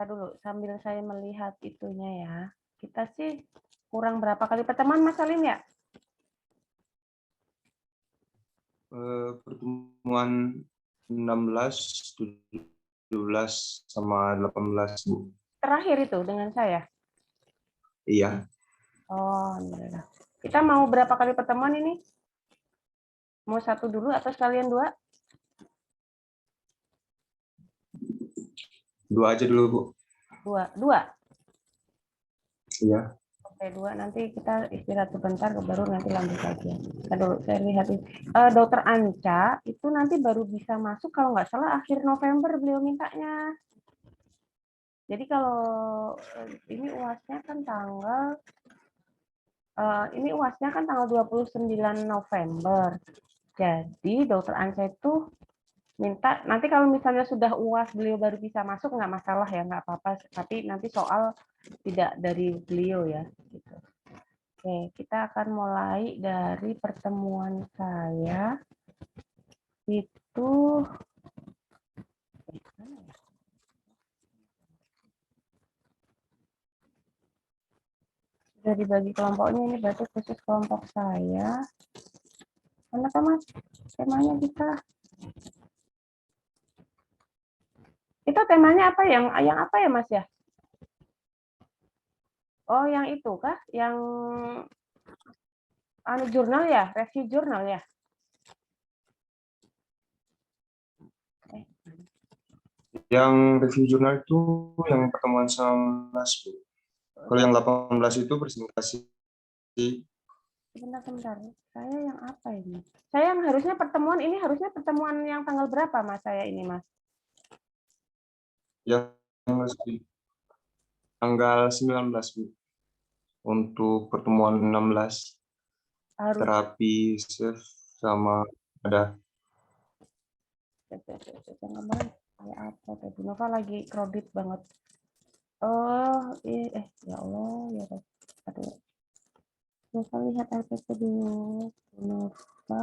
Kita dulu sambil saya melihat itunya ya. Kita sih kurang berapa kali pertemuan Mas Salim ya? Pertemuan 16, 17 sama 18, Bu. Terakhir itu dengan saya. Iya. Oh, alhamdulillah. Kita mau berapa kali pertemuan ini? Mau satu dulu atau sekalian dua? Dua aja dulu, Bu. Dua. Iya. Oke, dua. Nanti kita istirahat sebentar, baru nanti lanjut lagi. Kita dulu, saya lihat ini. Dokter Anca itu nanti baru bisa masuk kalau nggak salah akhir November beliau mintanya. Jadi kalau ini UASnya kan tanggal 29 November. Jadi dokter Anca itu minta nanti kalau misalnya sudah UAS beliau baru bisa masuk nggak masalah ya, nggak apa-apa, tapi nanti soal tidak dari beliau ya gitu. Oke, kita akan mulai dari pertemuan saya itu sudah dibagi kelompoknya, ini berarti khusus kelompok saya. Mana Mas temanya kita temanya apa, yang apa ya Mas ya? Oh, yang itu kah? Yang jurnal ya, review jurnal ya? Yang review jurnal itu yang pertemuan 19, Bu. Kalau yang 18 itu presentasi. Sebentar. Saya yang apa ini? Saya yang harusnya pertemuan ini harusnya pertemuan yang tanggal berapa Mas saya ini Mas? Yang tanggal 19, Bu. Untuk pertemuan 16. Terapi chef sama ada. Kayak apa tadi? Nova lagi kredit banget. Oh, ya Allah, ya Allah. Aduh. Nova lihat LPP dulu. Nova.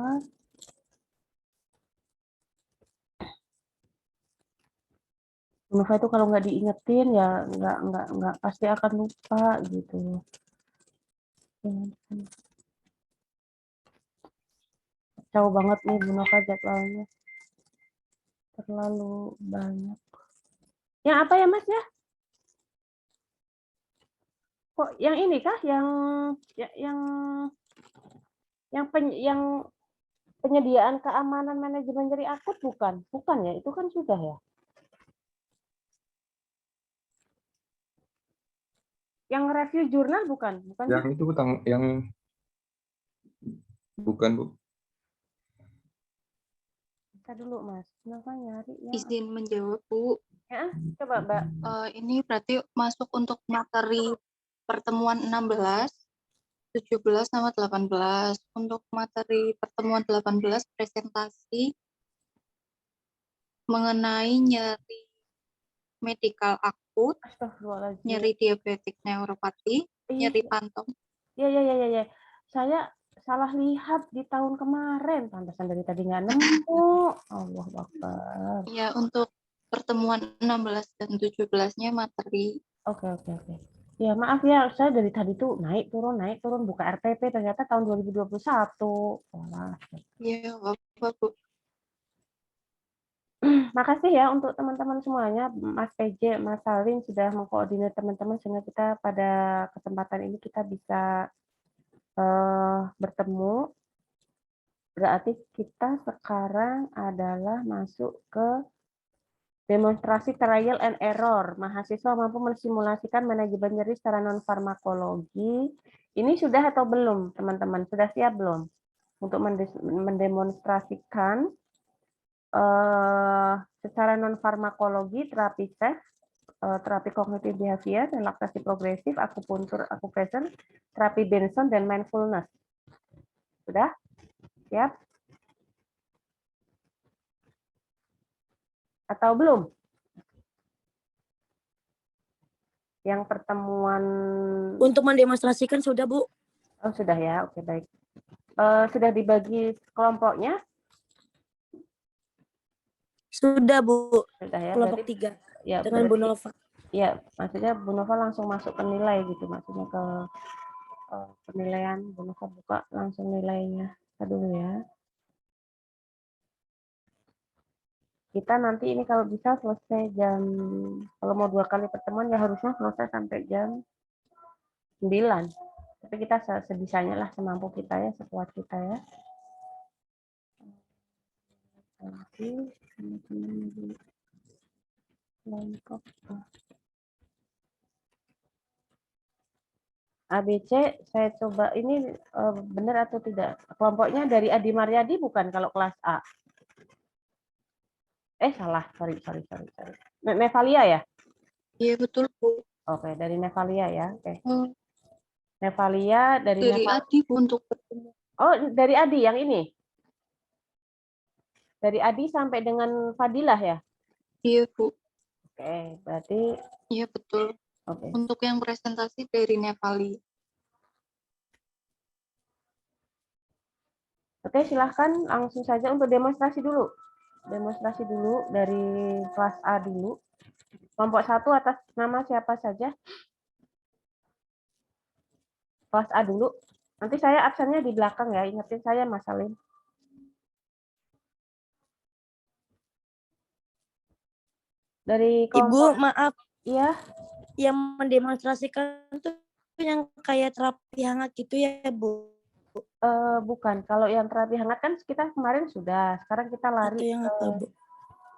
Nova itu kalau nggak diingetin ya nggak pasti akan lupa gitu. Kacau banget nih Bu Nova jadwalnya. Terlalu banyak. Yang apa ya Mas ya? Kok yang ini kah? Yang penyediaan keamanan manajemen nyeri akut bukan? Bukan ya, itu kan sudah ya. Yang review jurnal bukan? Yang itu yang bukan, Bu. Bisa dulu Mas. Kenapa nyari ya? Izin menjawab, Bu. Ya, coba Mbak. Ini berarti masuk untuk materi pertemuan 16, 17 sama 18. Untuk materi pertemuan 18 presentasi mengenai nyeri medikal akut, nyeri diabetik neuropati, nyeri pantom. Iya. Saya salah lihat di tahun kemarin, pantasan dari tadi nggak nemu. Allah Akbar. Ya, untuk pertemuan 16 dan 17-nya materi. Oke. Ya, maaf ya, saya dari tadi tuh naik turun buka RTP ternyata tahun 2021. Wah. Iya, Bapak, Bu. Makasih ya untuk teman-teman semuanya, Mas PJ, Mas Salim sudah mengkoordinir teman-teman sehingga kita pada kesempatan ini kita bisa bertemu. Berarti kita sekarang adalah masuk ke demonstrasi trial and error. Mahasiswa mampu mensimulasikan manajemen nyeri secara non-farmakologi. Ini sudah atau belum, teman-teman? Sudah siap belum untuk mendemonstrasikan secara non-farmakologi terapi SEF, terapi kognitif behavior, relaksasi progresif, akupuntur, akupressure, terapi Benson, dan mindfulness? Sudah? Siap? Atau belum? Yang pertemuan untuk mendemonstrasikan sudah, Bu. Oh, sudah ya. Oke, baik. Sudah dibagi kelompoknya? Sudah, Bu. Sudah ya. Kelompok 3 ya, dengan Bu Nova. ya maksudnya Bu Nova langsung masuk ke nilai gitu, maksudnya ke penilaian. Bu Nova buka langsung nilainya. Kita dulu ya. Kita nanti ini kalau bisa selesai jam, kalau mau 2 kali pertemuan ya harusnya selesai sampai jam 9. Tapi kita sebisanya lah, semampu kita ya, sekuat kita ya. Nanti teman-teman di kelompok ABC saya coba ini benar atau tidak. Kelompoknya dari Adi Mariadi bukan kalau kelas A. Salah, sorry. Nevalia ya? Iya betul Bu. Oke, dari Nevalia ya. Oke. Oh, Nevalia dari dari Adi Bu untuk pertemuan. Oh, dari Adi yang ini. Dari Adi sampai dengan Fadilah ya? Iya Bu. Oke, berarti Iya betul. oke. Untuk yang presentasi dari Nevali. Oke, silahkan langsung saja untuk demonstrasi dulu. Demonstrasi dulu dari kelas A dulu. Kelompok 1 atas nama siapa saja? Kelas A dulu. Nanti saya absennya di belakang ya, ingetin saya Mas Salim. Dari Ibu, kelompok, maaf, iya, yang mendemonstrasikan tuh yang kayak terapi hangat gitu ya, Bu? bukan. Kalau yang terapi hangat kan kita kemarin sudah. Sekarang kita lari Atau yang ke apa, Bu?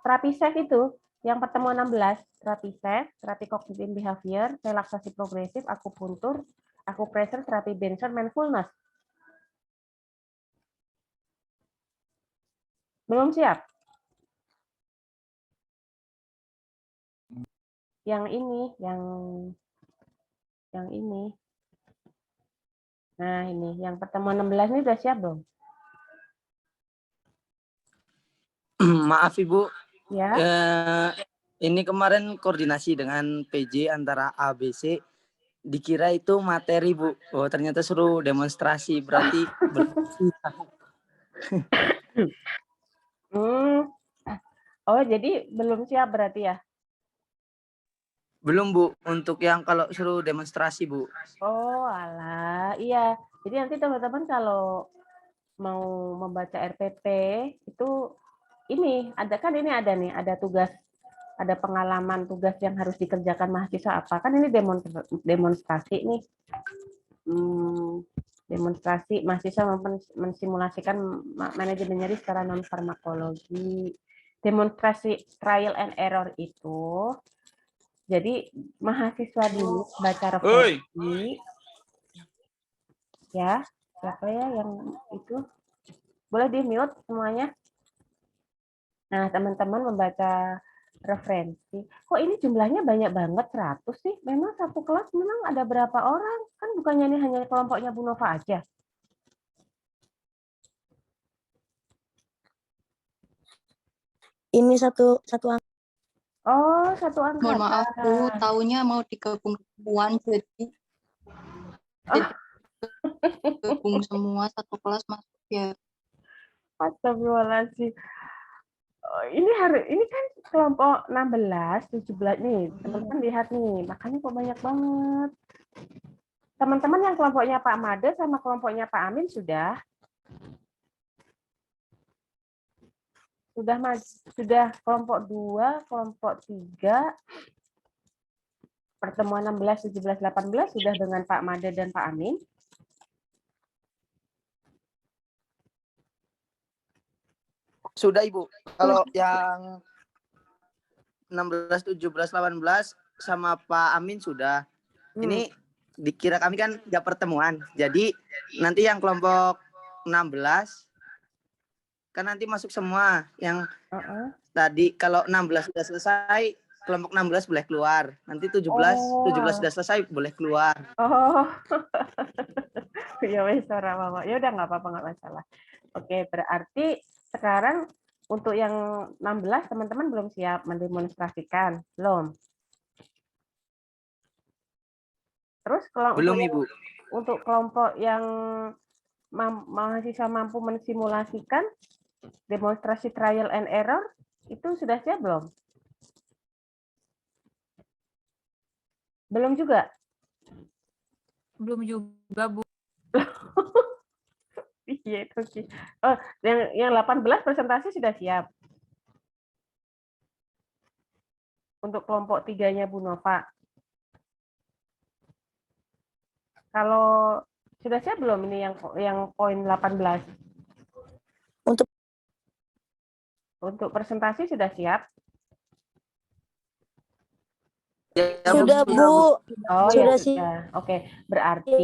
terapi safe itu. Yang pertemuan 16, terapi safe, terapi cognitive behavior, relaksasi progresif, akupuntur, akupressure, terapi Benson, mindfulness. Belum siap? Yang ini, yang ini. Nah, ini yang pertemuan 16 ini udah siap belum? Maaf Ibu, Ya. ini kemarin koordinasi dengan PJ antara ABC, dikira itu materi Bu. Oh ternyata suruh demonstrasi, berarti Oh, jadi belum siap berarti ya? belum Bu, untuk yang kalau suruh demonstrasi Bu. Oh, alah. Iya. Jadi nanti teman-teman kalau mau membaca RPP itu ini ada nih, ada tugas, ada pengalaman tugas yang harus dikerjakan mahasiswa apa. Kan ini demonstrasi nih. Demonstrasi mahasiswa mensimulasikan manajemen nyeri secara non farmakologi. Demonstrasi trial and error itu jadi mahasiswa dulu baca referensi ya, siapa ya yang itu, boleh di mute semuanya. Nah, teman-teman membaca referensi. Kok ini jumlahnya banyak banget, 100 sih? Memang satu kelas memang ada berapa orang? Kan bukannya ini hanya kelompoknya Bu Nova aja. Ini satu angka. Oh, satu angkatan. Mohon maaf Bu, taunya mau digabung semua jadi gabung semua satu kelas masuk ya. Astagfirullahaladzim. Oh, ini kan kelompok 16, 17 nih. Teman-teman lihat nih, makanya kok banyak banget. Teman-teman yang kelompoknya Pak Made sama kelompoknya Pak Amin sudah kelompok 2, kelompok 3, pertemuan 16, 17, 18 sudah dengan Pak Made dan Pak Amin. Sudah Ibu, kalau yang 16, 17, 18 sama Pak Amin sudah. Ini dikira kami kan nggak pertemuan, jadi nanti yang kelompok 16 kan nanti masuk semua. Yang tadi kalau 16 sudah selesai, kelompok 16 boleh keluar. Nanti 17 sudah selesai boleh keluar. Oh. Ya wes ora apa-apa. Ya udah nggak apa-apa, nggak masalah. Oke, berarti sekarang untuk yang 16 teman-teman belum siap mendemonstrasikan, belum? Terus kalau belum Ibu. Untuk kelompok yang mahasiswa mampu mensimulasikan demonstrasi trial and error itu sudah siap belum? Belum juga? Belum juga, Bu. Iya, itu oke. Oh, yang 18 presentasi sudah siap. Untuk kelompok 3-nya Bu Nova. Kalau sudah siap belum ini yang poin 18? Untuk Untuk presentasi sudah siap? Ya, sudah, Bu. Bu. Oh, Sudah ya sudah. Oke, berarti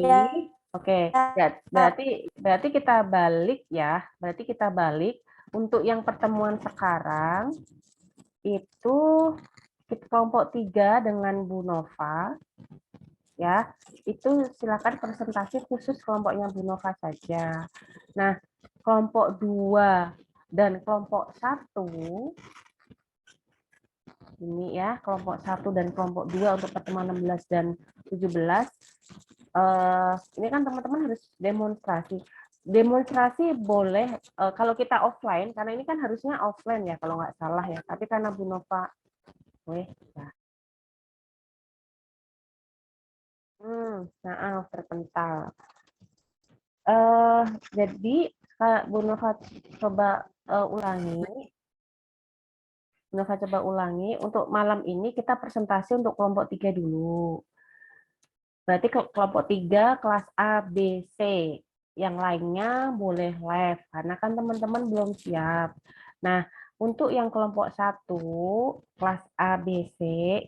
berarti kita balik ya. Berarti kita balik untuk yang pertemuan sekarang itu kelompok 3 dengan Bu Nova ya. Itu silakan presentasi khusus kelompoknya Bu Nova saja. Nah, kelompok 2 dan kelompok 1 ini ya, kelompok 1 dan kelompok 2 untuk pertemuan 16 dan 17. Ini kan teman-teman harus demonstrasi. Demonstrasi boleh kalau kita offline, karena ini kan harusnya offline ya kalau nggak salah ya. Tapi karena Bu Nova, ya. Maaf terpental. Jadi Bu Nova coba ulangi. Bu Nova coba ulangi. Untuk malam ini kita presentasi untuk kelompok 3 dulu. Berarti kelompok 3 kelas A, B, C. Yang lainnya boleh live, karena kan teman-teman belum siap. Nah, untuk yang kelompok 1, kelas A, B, C,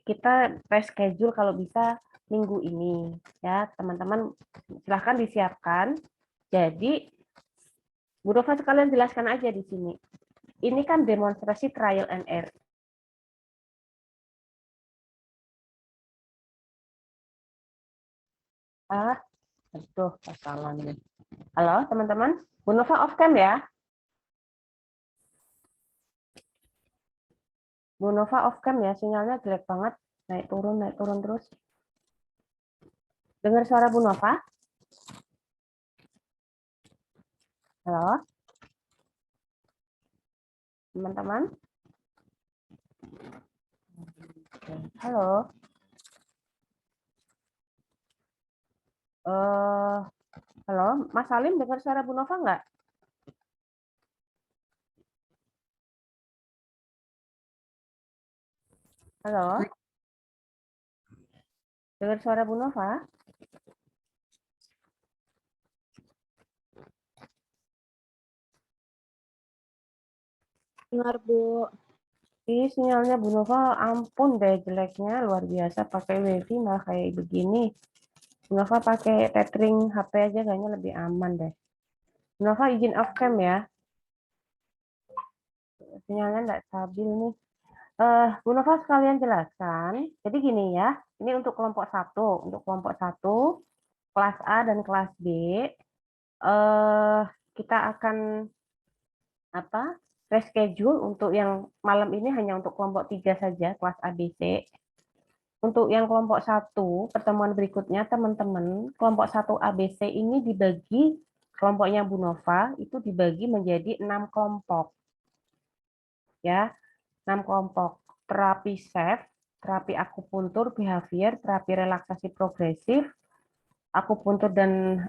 kita reschedule kalau bisa minggu ini. Ya, teman-teman silahkan disiapkan. Jadi, Bu Nova sekalian jelaskan aja di sini. Ini kan demonstrasi trial and error. Aduh, salah nih. Halo, teman-teman. Bu Nova off cam ya. Bu Nova off cam ya, sinyalnya jelek banget. Naik turun terus. Dengar suara Bu Nova? Halo? Teman-teman? Halo? Halo, Mas Salim dengar suara Bu Nova nggak? Halo? Dengar suara Bu Nova? Dengar, Bu. Ih, sinyalnya Bu Nova ampun deh jeleknya, luar biasa. Pakai wifi malah kayak begini. Bu Nova pakai tethering HP aja kayaknya lebih aman deh. Bu Nova izin off cam ya. Sinyalnya nggak stabil nih. Bu Nova sekalian jelaskan. Jadi gini ya, ini untuk kelompok 1. Untuk kelompok 1, kelas A dan kelas B, kita akan reschedule untuk yang malam ini hanya untuk kelompok 3 saja, kelas A, B, C. Untuk yang kelompok 1, pertemuan berikutnya teman-teman, kelompok 1 ABC ini dibagi, kelompoknya Bu Nova itu dibagi menjadi 6 kelompok. Ya, 6 kelompok. Terapi SAFE, terapi akupuntur, behavior, terapi relaksasi progresif, akupuntur dan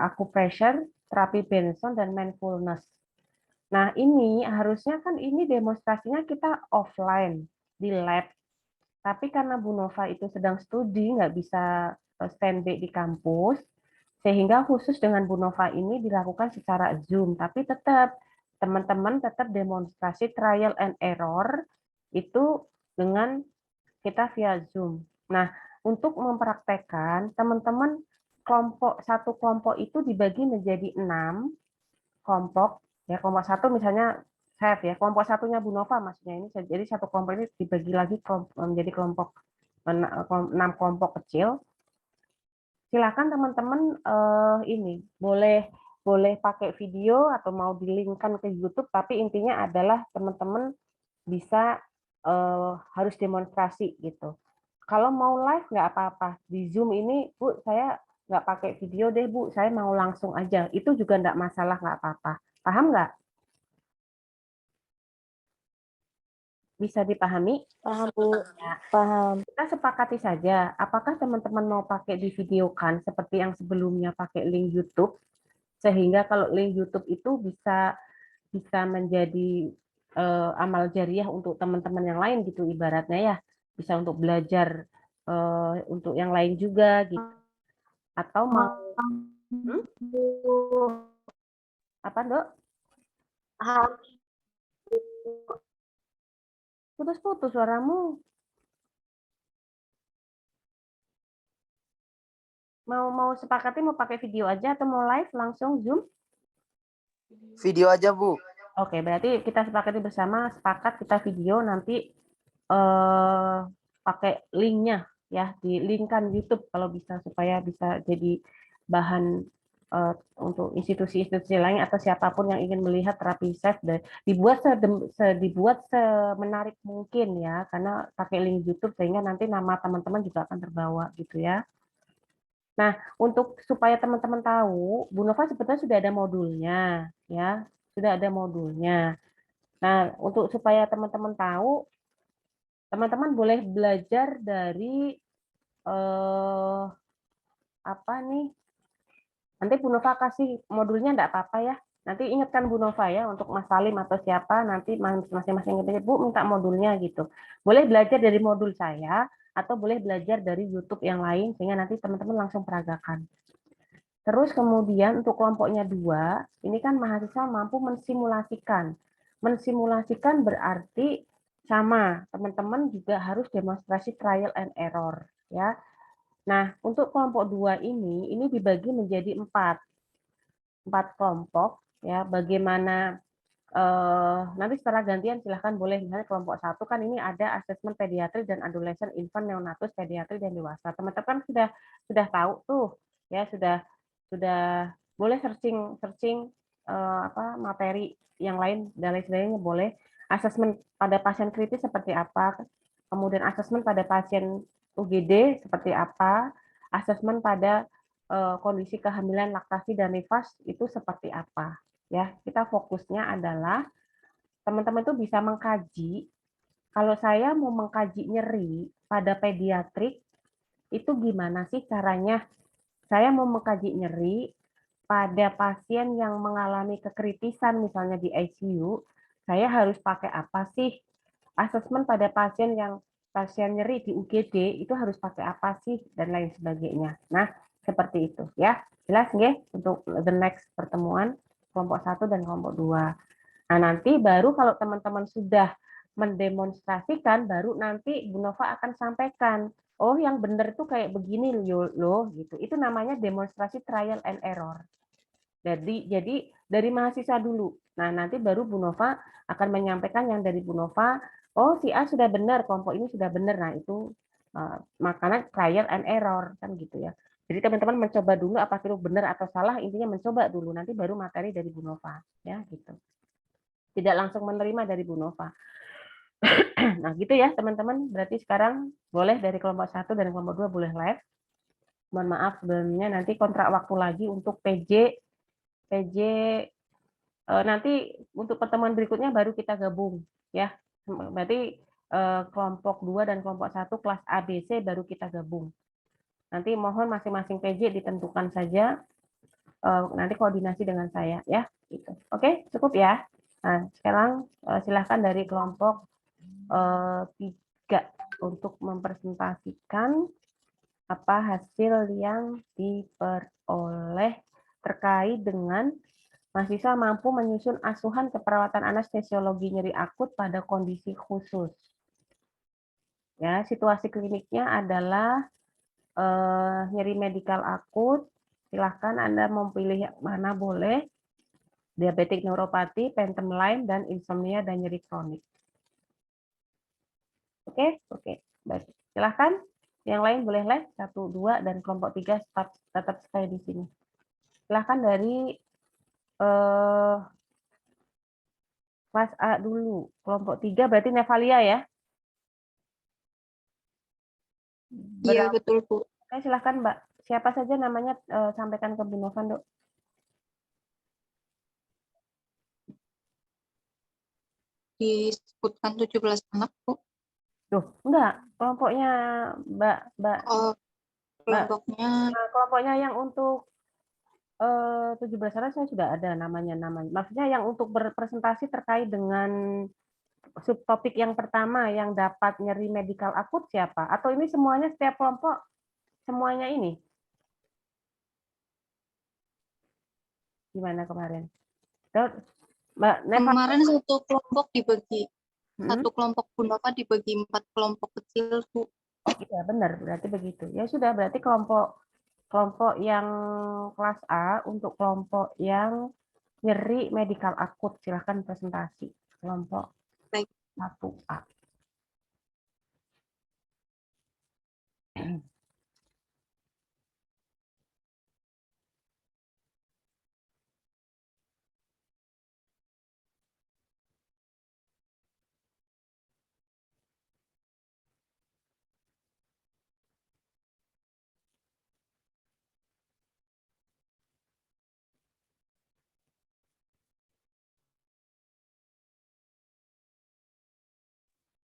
acupressure, terapi Benson dan mindfulness. Nah, ini harusnya kan ini demonstrasinya kita offline di lab. Tapi karena Bu Nova itu sedang studi, nggak bisa standby di kampus, sehingga khusus dengan Bu Nova ini dilakukan secara Zoom. Tapi tetap, teman-teman tetap demonstrasi trial and error itu dengan kita via Zoom. Nah, untuk mempraktekkan, teman-teman satu kelompok itu dibagi menjadi 6 kelompok. Ya, kelompok 1 misalnya ya, kelompok 1-nya Bu Nova maksudnya ini, jadi satu kelompok ini dibagi lagi menjadi kelompok 6 kelompok kecil. Silakan teman-teman ini boleh pakai video atau mau di-link-kan ke YouTube, tapi intinya adalah teman-teman bisa harus demonstrasi gitu. Kalau mau live nggak apa-apa, di Zoom ini Bu saya nggak pakai video deh Bu, saya mau langsung aja, itu juga nggak masalah, nggak apa-apa. Paham nggak? Bisa dipahami? Paham, Bu. Ya. Paham. Kita sepakati saja, apakah teman-teman mau pakai divideokan seperti yang sebelumnya pakai link YouTube, sehingga kalau link YouTube itu bisa menjadi amal jariah untuk teman-teman yang lain gitu ibaratnya ya, bisa untuk belajar untuk yang lain juga gitu. Atau mau apa, Dok? Putus-putus suaramu. Mau sepakati mau pakai video aja atau mau live langsung Zoom? Video aja, Bu. Oke, berarti kita sepakati bersama, sepakat kita video nanti pakai linknya ya, di linkkan YouTube kalau bisa supaya bisa jadi bahan untuk institusi-institusi lain atau siapapun yang ingin melihat terapi SAFE dan dibuat semenarik mungkin ya, karena pakai link YouTube sehingga nanti nama teman-teman juga akan terbawa gitu ya. Nah, untuk supaya teman-teman tahu, Bu Nova sebetulnya sudah ada modulnya ya, sudah ada modulnya. Nah, untuk supaya teman-teman tahu, teman-teman boleh belajar dari apa nih? Nanti Bu Nova kasih modulnya enggak apa-apa ya. Nanti ingatkan Bu Nova ya untuk Mas Salim atau siapa nanti masing-masing Bu minta modulnya gitu. Boleh belajar dari modul saya atau boleh belajar dari YouTube yang lain sehingga nanti teman-teman langsung peragakan. Terus kemudian untuk kelompoknya 2, ini kan mahasiswa mampu mensimulasikan. Mensimulasikan berarti sama, teman-teman juga harus demonstrasi trial and error ya. Nah, untuk kelompok 2 ini dibagi menjadi 4 kelompok ya. Bagaimana nanti secara gantian silahkan boleh, misalnya kelompok 1 kan ini ada asesmen pediatri dan adolescent, infant, neonatus, pediatri dan dewasa. Teman-teman sudah tahu tuh ya, sudah boleh searching materi yang lain dan lain sebagainya boleh. Asesmen pada pasien kritis seperti apa, kemudian asesmen pada pasien UGD seperti apa, asesmen pada kondisi kehamilan, laktasi dan nifas itu seperti apa. Ya, kita fokusnya adalah teman-teman tuh bisa mengkaji. Kalau saya mau mengkaji nyeri pada pediatrik, itu gimana sih caranya? Saya mau mengkaji nyeri pada pasien yang mengalami kekritisan, misalnya di ICU, saya harus pakai apa sih? Asesmen pada pasien nyeri di UGD itu harus pakai apa sih? Dan lain sebagainya. Nah, seperti itu ya. Jelas nggih untuk the next pertemuan kelompok 1 dan kelompok 2. Nah, nanti baru kalau teman-teman sudah mendemonstrasikan, baru nanti Bu Nova akan sampaikan, oh yang benar itu kayak begini loh, gitu. Itu namanya demonstrasi trial and error. Jadi dari mahasiswa dulu. Nah, nanti baru Bu Nova akan menyampaikan yang dari Bu Nova, oh si A sudah benar, kelompok ini sudah benar. Nah, itu makanya trial and error kan gitu ya. Jadi teman-teman mencoba dulu apakah itu benar atau salah, intinya mencoba dulu, nanti baru materi dari Bu Nova ya gitu. Tidak langsung menerima dari Bu Nova. Nah, gitu ya teman-teman. Berarti sekarang boleh dari kelompok 1 dan kelompok 2 boleh live. Mohon maaf sebelumnya, nanti kontrak waktu lagi untuk PJ nanti untuk pertemuan berikutnya baru kita gabung ya. Berarti kelompok 2 dan kelompok 1 kelas ABC baru kita gabung. Nanti mohon masing-masing PJ ditentukan saja, nanti koordinasi dengan saya ya. Gitu. Oke, cukup ya. Nah, sekarang silahkan dari kelompok 3 untuk mempresentasikan apa hasil yang diperoleh terkait dengan mahasiswa mampu menyusun asuhan keperawatan anestesiologi nyeri akut pada kondisi khusus. Ya, situasi kliniknya adalah nyeri medikal akut. Silahkan Anda memilih mana boleh. Diabetik neuropati, phantom line, dan insomnia dan nyeri kronik. Oke. Baik. Silahkan. Yang lain boleh live 1, 2, dan kelompok 3 tetap stay di sini. Silahkan dari kelas A dulu. Kelompok 3 berarti Nevalia ya? Iya, betul, Bu. Oke, silahkan Mbak. Siapa saja namanya sampaikan ke Bu Nova, Dok. disebutkan 17 anak, Bu. Tuh, enggak, kelompoknya Mbak, Oh, kelompoknya kelompoknya yang untuk 17 anak saya sudah ada namanya. Maksudnya yang untuk berpresentasi terkait dengan subtopik yang pertama yang dapat nyeri medikal akut siapa? Atau ini semuanya setiap kelompok semuanya ini? Gimana kemarin? Mbak Neva, kemarin satu kelompok dibagi, hmm? satu kelompok Bu Nova dibagi 4 kelompok kecil, Bu. Oh iya benar, berarti begitu. Ya sudah, berarti kelompok yang kelas A untuk kelompok yang nyeri medikal akut silahkan presentasi kelompok Baik. 1A.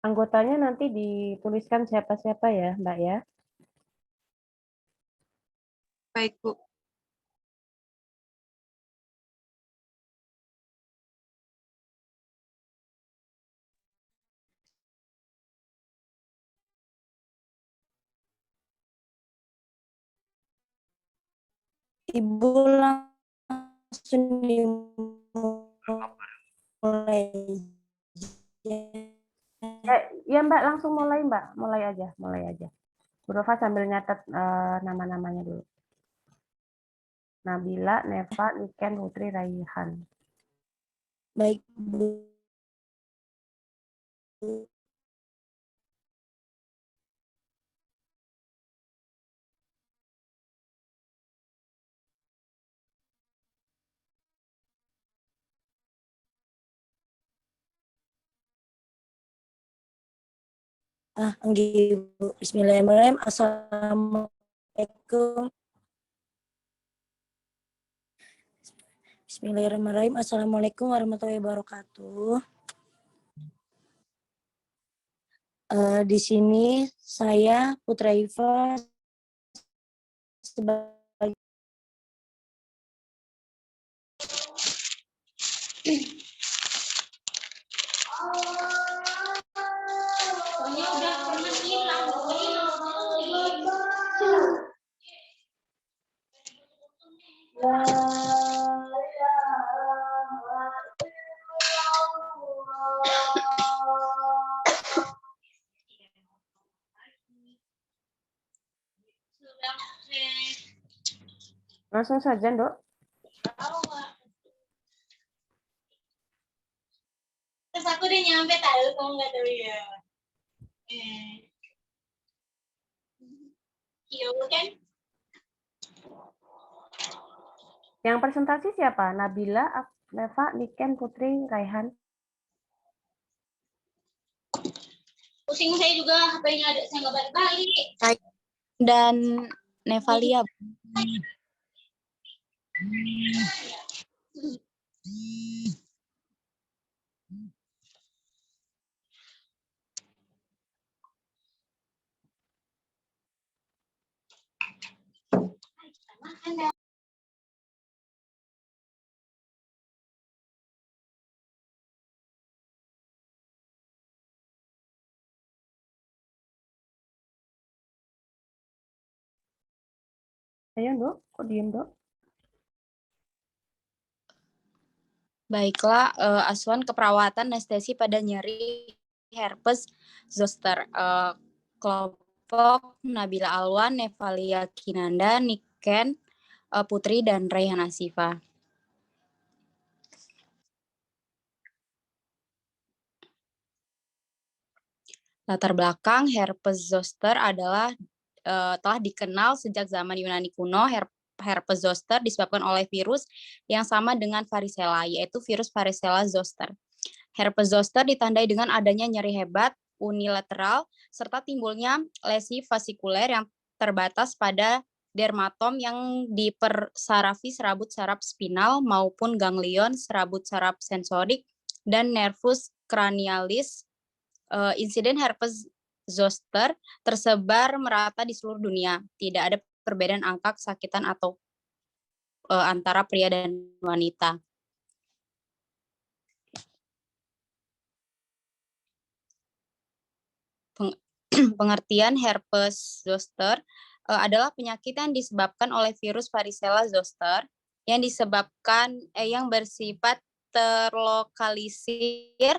Anggotanya nanti dituliskan siapa-siapa ya, Mbak ya. Baik, Bu. Ibu langsung dimulai. Ya Mbak, langsung mulai Mbak, mulai aja. Bu Nova sambil nyatet nama-namanya dulu. Nabila, Neva, Niken, Putri, Raihan. Baik, Bu. Nggih, Bu. Bismillahirrahmanirrahim. Assalamualaikum. Bismillahirrahmanirrahim. Assalamualaikum warahmatullahi wabarakatuh. Di sini saya Putra Iva sebagai Langsung saja, Dok. Terus aku udah nyampe tahu kamu nggak tahu ya. Iya kan? Yang presentasi siapa? Nabila, Neva, Niken, Putri, Raihan. Pusing saya juga, HP-nya ada, saya nggak balik-balik. Dan Nevalia. Ayo, Dok. Kok diem, Dok? Baiklah, Aswan keperawatan anestesi pada nyeri herpes zoster. Kelompok Nabila Alwan, Nevalia Kinanda, Niken, Putri, dan Raihan Asifa. Latar belakang herpes zoster adalah telah dikenal sejak zaman Yunani kuno. Herpes zoster disebabkan oleh virus yang sama dengan varicella, yaitu virus varicella zoster. Herpes zoster ditandai dengan adanya nyeri hebat, unilateral, serta timbulnya lesi vasikuler yang terbatas pada dermatom yang dipersarafi serabut saraf spinal maupun ganglion serabut saraf sensorik dan nervus cranialis, insiden herpes zoster tersebar merata di seluruh dunia. Tidak ada perbedaan angka kesakitan atau antara pria dan wanita. Pengertian herpes zoster adalah penyakit yang disebabkan oleh virus varicella zoster yang bersifat terlokalisir,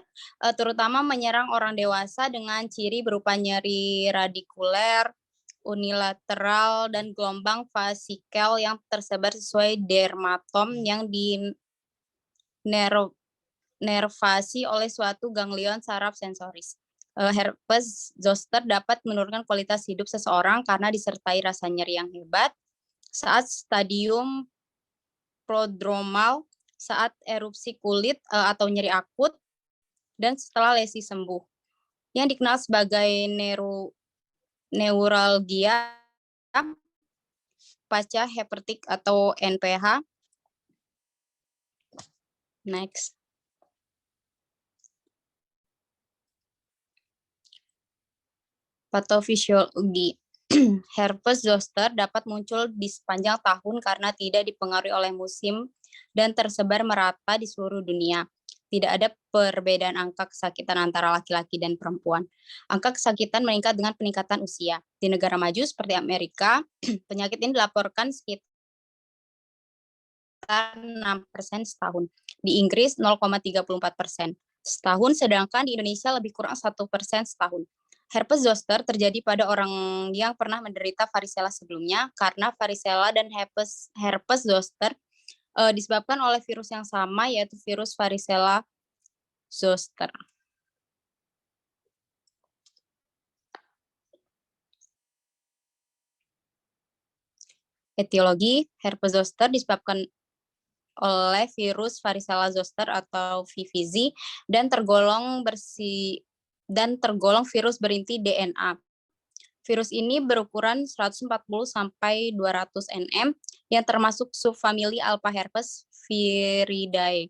terutama menyerang orang dewasa dengan ciri berupa nyeri radikuler, unilateral, dan gelombang vasikel yang tersebar sesuai dermatom yang dinervasi oleh suatu ganglion saraf sensoris. Herpes zoster dapat menurunkan kualitas hidup seseorang karena disertai rasa nyeri yang hebat saat stadium prodromal, saat erupsi kulit atau nyeri akut, dan setelah lesi sembuh. Yang dikenal sebagai neuralgia pasca hepatik atau NPH. Next. Patofisiologi. Herpes zoster dapat muncul di sepanjang tahun karena tidak dipengaruhi oleh musim dan tersebar merata di seluruh dunia. Tidak ada perbedaan angka kesakitan antara laki-laki dan perempuan. Angka kesakitan meningkat dengan peningkatan usia. Di negara maju seperti Amerika, penyakit ini dilaporkan sekitar 6% setahun. Di Inggris 0,34% setahun, sedangkan di Indonesia lebih kurang 1% setahun. Herpes zoster terjadi pada orang yang pernah menderita varicella sebelumnya karena varicella dan herpes zoster disebabkan oleh virus yang sama, yaitu virus varicella zoster. Etiologi, herpes zoster disebabkan oleh virus varicella zoster atau VVZ dan tergolong virus berinti DNA. Virus ini berukuran 140 sampai 200 nm yang termasuk subfamili Alpha herpes viridae.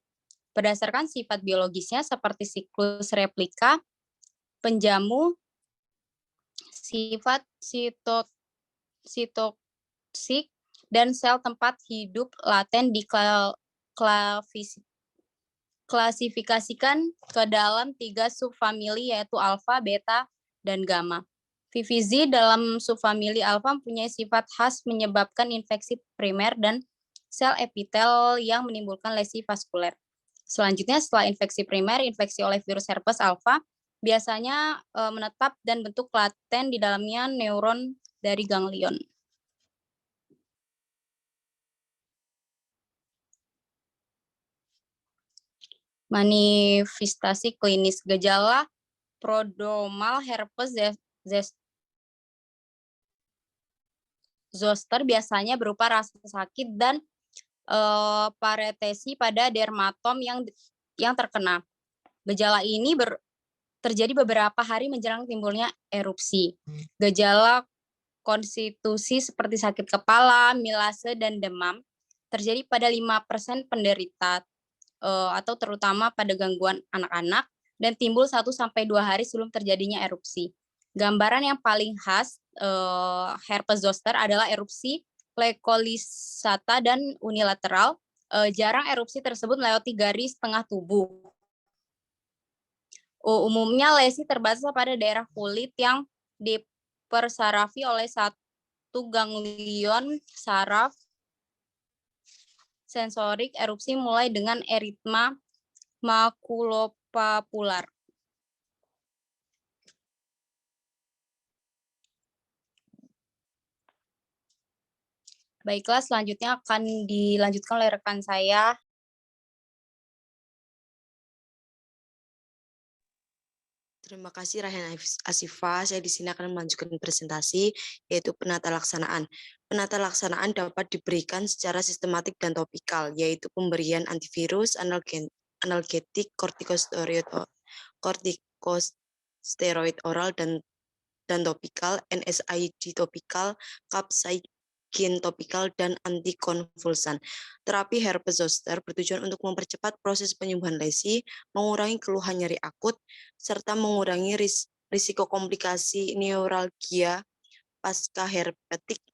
Berdasarkan sifat biologisnya seperti siklus replika, penjamu, sifat sitotoksik, dan sel tempat hidup laten klasifikasikan ke dalam 3 subfamili yaitu alfa, beta, dan gamma. VVZ dalam subfamili alfa mempunyai sifat khas menyebabkan infeksi primer dan sel epitel yang menimbulkan lesi vaskuler. Selanjutnya, setelah infeksi primer, infeksi oleh virus herpes alfa biasanya menetap dan bentuk laten di dalamnya neuron dari ganglion. Manifestasi klinis, gejala prodromal herpes zoster biasanya berupa rasa sakit dan paretesi pada dermatom yang terkena. Gejala ini terjadi beberapa hari menjelang timbulnya erupsi. Gejala konstitusi seperti sakit kepala, milase, dan demam terjadi pada 5% penderita atau terutama pada gangguan anak-anak dan timbul 1-2 hari sebelum terjadinya erupsi. Gambaran yang paling khas herpes zoster adalah erupsi leukolisata dan unilateral. Jarang erupsi tersebut melewati garis tengah tubuh. Umumnya lesi terbatas pada daerah kulit yang dipersarafi oleh satu ganglion saraf sensorik. Erupsi mulai dengan eritma makulopapular. Baiklah, selanjutnya akan dilanjutkan oleh rekan saya. Terima kasih Rayhan Asifah. Saya di sini akan melanjutkan presentasi, yaitu penata laksanaan. Penata laksanaan dapat diberikan secara sistematik dan topikal, yaitu pemberian antivirus, analgetik, kortikosteroid oral dan topikal, NSAID topikal, capsaicin skin topikal, dan antikonvulsan. Terapi herpes zoster bertujuan untuk mempercepat proses penyembuhan lesi, mengurangi keluhan nyeri akut, serta mengurangi risiko komplikasi neuralgia pasca herpetik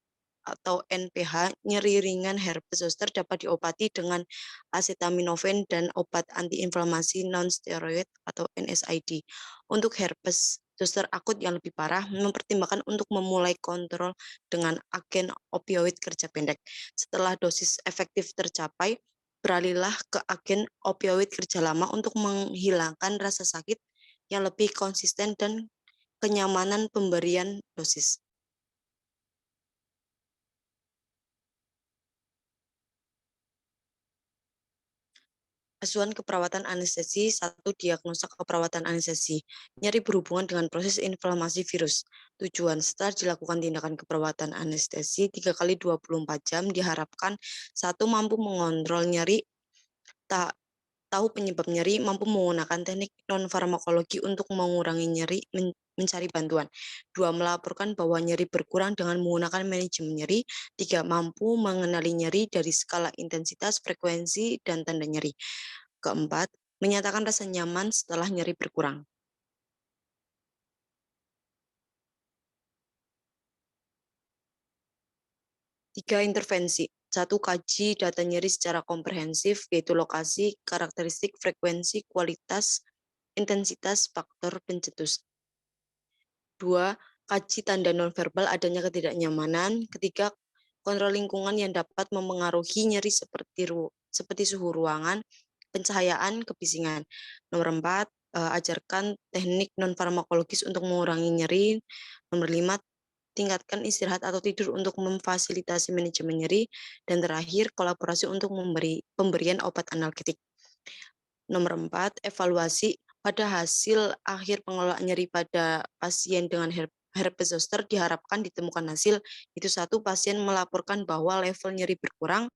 atau NPH. Nyeri ringan herpes zoster dapat diobati dengan acetaminophen dan obat antiinflamasi non-steroid atau NSAID. Untuk herpes zoster akut yang lebih parah, mempertimbangkan untuk memulai kontrol dengan agen opioid kerja pendek. Setelah dosis efektif tercapai, beralihlah ke agen opioid kerja lama untuk menghilangkan rasa sakit yang lebih konsisten dan kenyamanan pemberian dosis. Asuhan keperawatan anestesi. 1. Diagnosa keperawatan anestesi. Nyeri berhubungan dengan proses inflamasi virus. Tujuan: setelah dilakukan tindakan keperawatan anestesi 3 kali 24 jam, diharapkan 1. Mampu mengontrol nyeri, tahu penyebab nyeri, mampu menggunakan teknik non-farmakologi untuk mengurangi nyeri, mencari bantuan. 2. Melaporkan bahwa nyeri berkurang dengan menggunakan manajemen nyeri. 3. Mampu mengenali nyeri dari skala intensitas, frekuensi, dan tanda nyeri. 4. Menyatakan rasa nyaman setelah nyeri berkurang. Tiga, intervensi. 1. Kaji data nyeri secara komprehensif, yaitu lokasi, karakteristik, frekuensi, kualitas, intensitas, faktor pencetus. 2. Kaji tanda nonverbal adanya ketidaknyamanan. 3. Kontrol lingkungan yang dapat mempengaruhi nyeri seperti suhu ruangan, pencahayaan, kebisingan. Nomor 4, ajarkan teknik non-farmakologis untuk mengurangi nyeri. Nomor 5, tingkatkan istirahat atau tidur untuk memfasilitasi manajemen nyeri. Dan terakhir, kolaborasi untuk pemberian obat analgetik. Nomor 4, evaluasi. Pada hasil akhir pengelolaan nyeri pada pasien dengan herpes zoster diharapkan ditemukan hasil, itu 1. Pasien melaporkan bahwa level nyeri berkurang.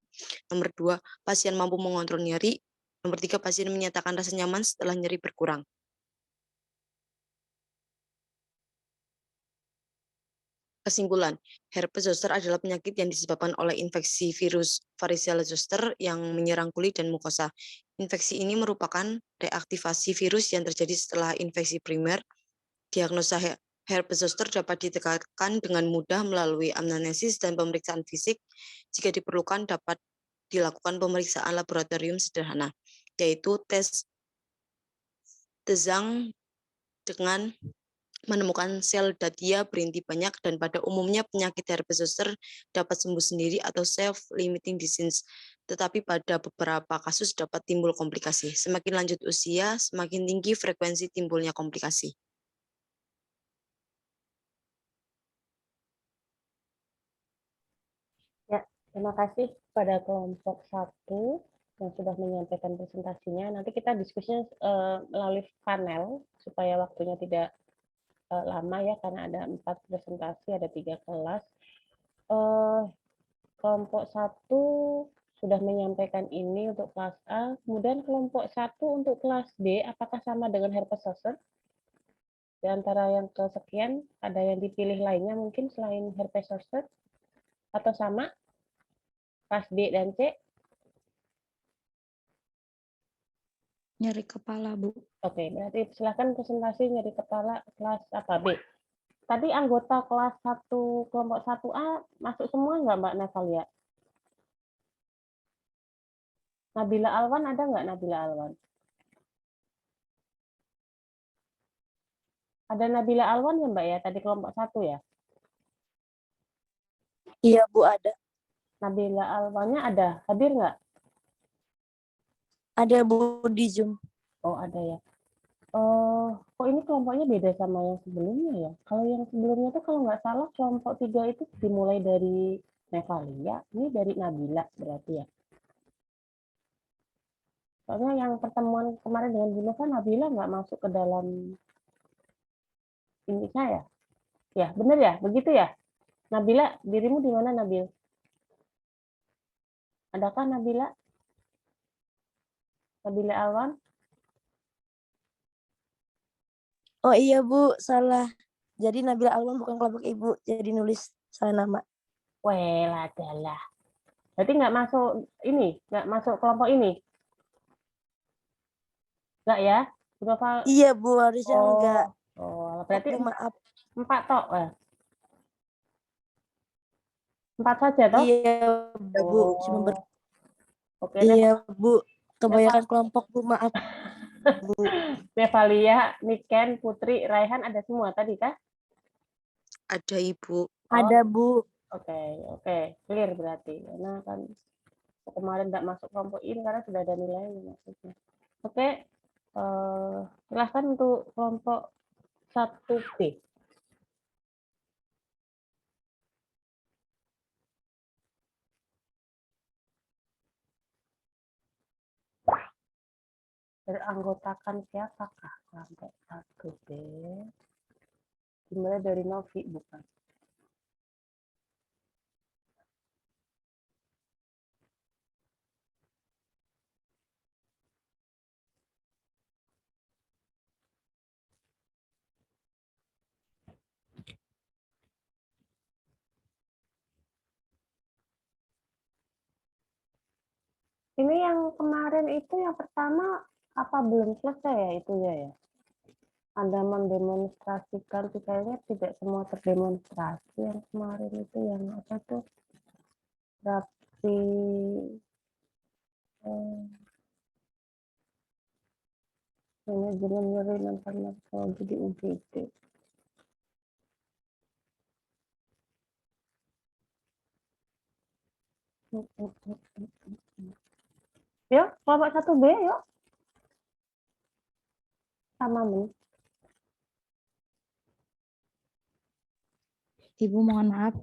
Nomor 2, pasien mampu mengontrol nyeri. Nomor 3, pasien menyatakan rasa nyaman setelah nyeri berkurang. Kesimpulan, herpes zoster adalah penyakit yang disebabkan oleh infeksi virus varicella zoster yang menyerang kulit dan mukosa. Infeksi ini merupakan reaktivasi virus yang terjadi setelah infeksi primer. Diagnosa herpes zoster dapat ditegakkan dengan mudah melalui anamnesis dan pemeriksaan fisik. Jika diperlukan, dapat dilakukan pemeriksaan laboratorium sederhana, yaitu tes Tezang dengan menemukan sel datia berinti banyak, dan pada umumnya penyakit herpes zoster dapat sembuh sendiri atau self-limiting disease, tetapi pada beberapa kasus dapat timbul komplikasi. Semakin lanjut usia, semakin tinggi frekuensi timbulnya komplikasi. Ya, terima kasih kepada kelompok 1 yang sudah menyampaikan presentasinya. Nanti kita diskusinya melalui panel supaya waktunya tidak lama ya, karena ada 4 presentasi, ada 3 kelas. Kelompok 1 sudah menyampaikan ini untuk kelas A, kemudian kelompok 1 untuk kelas B, apakah sama dengan herpes zoster? Di antara yang kesekian, ada yang dipilih lainnya mungkin selain herpes zoster? Atau sama? Kelas B dan C? Nyeri kepala, Bu. Oke, berarti silakan presentasi nyeri kepala kelas apa B. Tadi anggota kelas 1 kelompok 1A masuk semua nggak Mbak Natalia? Nabila Alwan ada nggak Nabila Alwan? Ada Nabila Alwan ya Mbak ya, tadi kelompok 1 ya? Iya Bu, ada. Nabila Alwannya ada, hadir nggak? Ada Bu di Zoom. Oh ada ya. Kok ini kelompoknya beda sama yang sebelumnya ya? Kalau yang sebelumnya tuh kalau nggak salah kelompok 3 itu dimulai dari Nevalia, ini dari Nabila berarti ya. Soalnya yang pertemuan kemarin dengan Bu Nova, Nabila nggak masuk ke dalam ini saya. Ya, benar ya? Begitu ya? Nabila, dirimu di mana Nabil? Adakah Nabila? Nabila Alwan? Oh iya Bu, salah. Jadi Nabila Alwan bukan kelompok Ibu, jadi nulis salah nama. Well adalah. Berarti nggak masuk ini, nggak masuk kelompok ini? Nggak ya? Bu Nova? Iya Bu, harusnya enggak. Oh, berarti Bu, maaf. 4 tok. 4 saja toh? Iya Bu, cuma Oh, oke. iya Bu, kebanyakan kelompok Bu, maaf Bu. Nevalia, Niken, Putri, Raihan ada semua tadi kah? Ada Ibu. Ada Bu. Oke, clear berarti. Karena kan kemarin nggak masuk kelompok ini karena sudah ada nilainya maksudnya. Oke, silahkan untuk kelompok 1B. Beranggotakan siapakah kelompok 1B? Dimulai dari Novi, bukan? Ini yang kemarin itu yang pertama apa belum selesai ya itu ya? Anda mendemonstrasikan kayaknya tidak semua terdemonstrasi yang kemarin itu yang apa tuh? Rapi manajemen nyeri farmakologi di UGD. Yuk, kelompok 1B yuk. Sama nih. Ibu mohon maaf,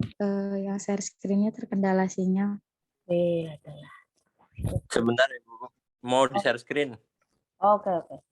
yang share screen-nya terkendala sinyal. Adalah. Sebentar Ibu, mau di share screen. Oke.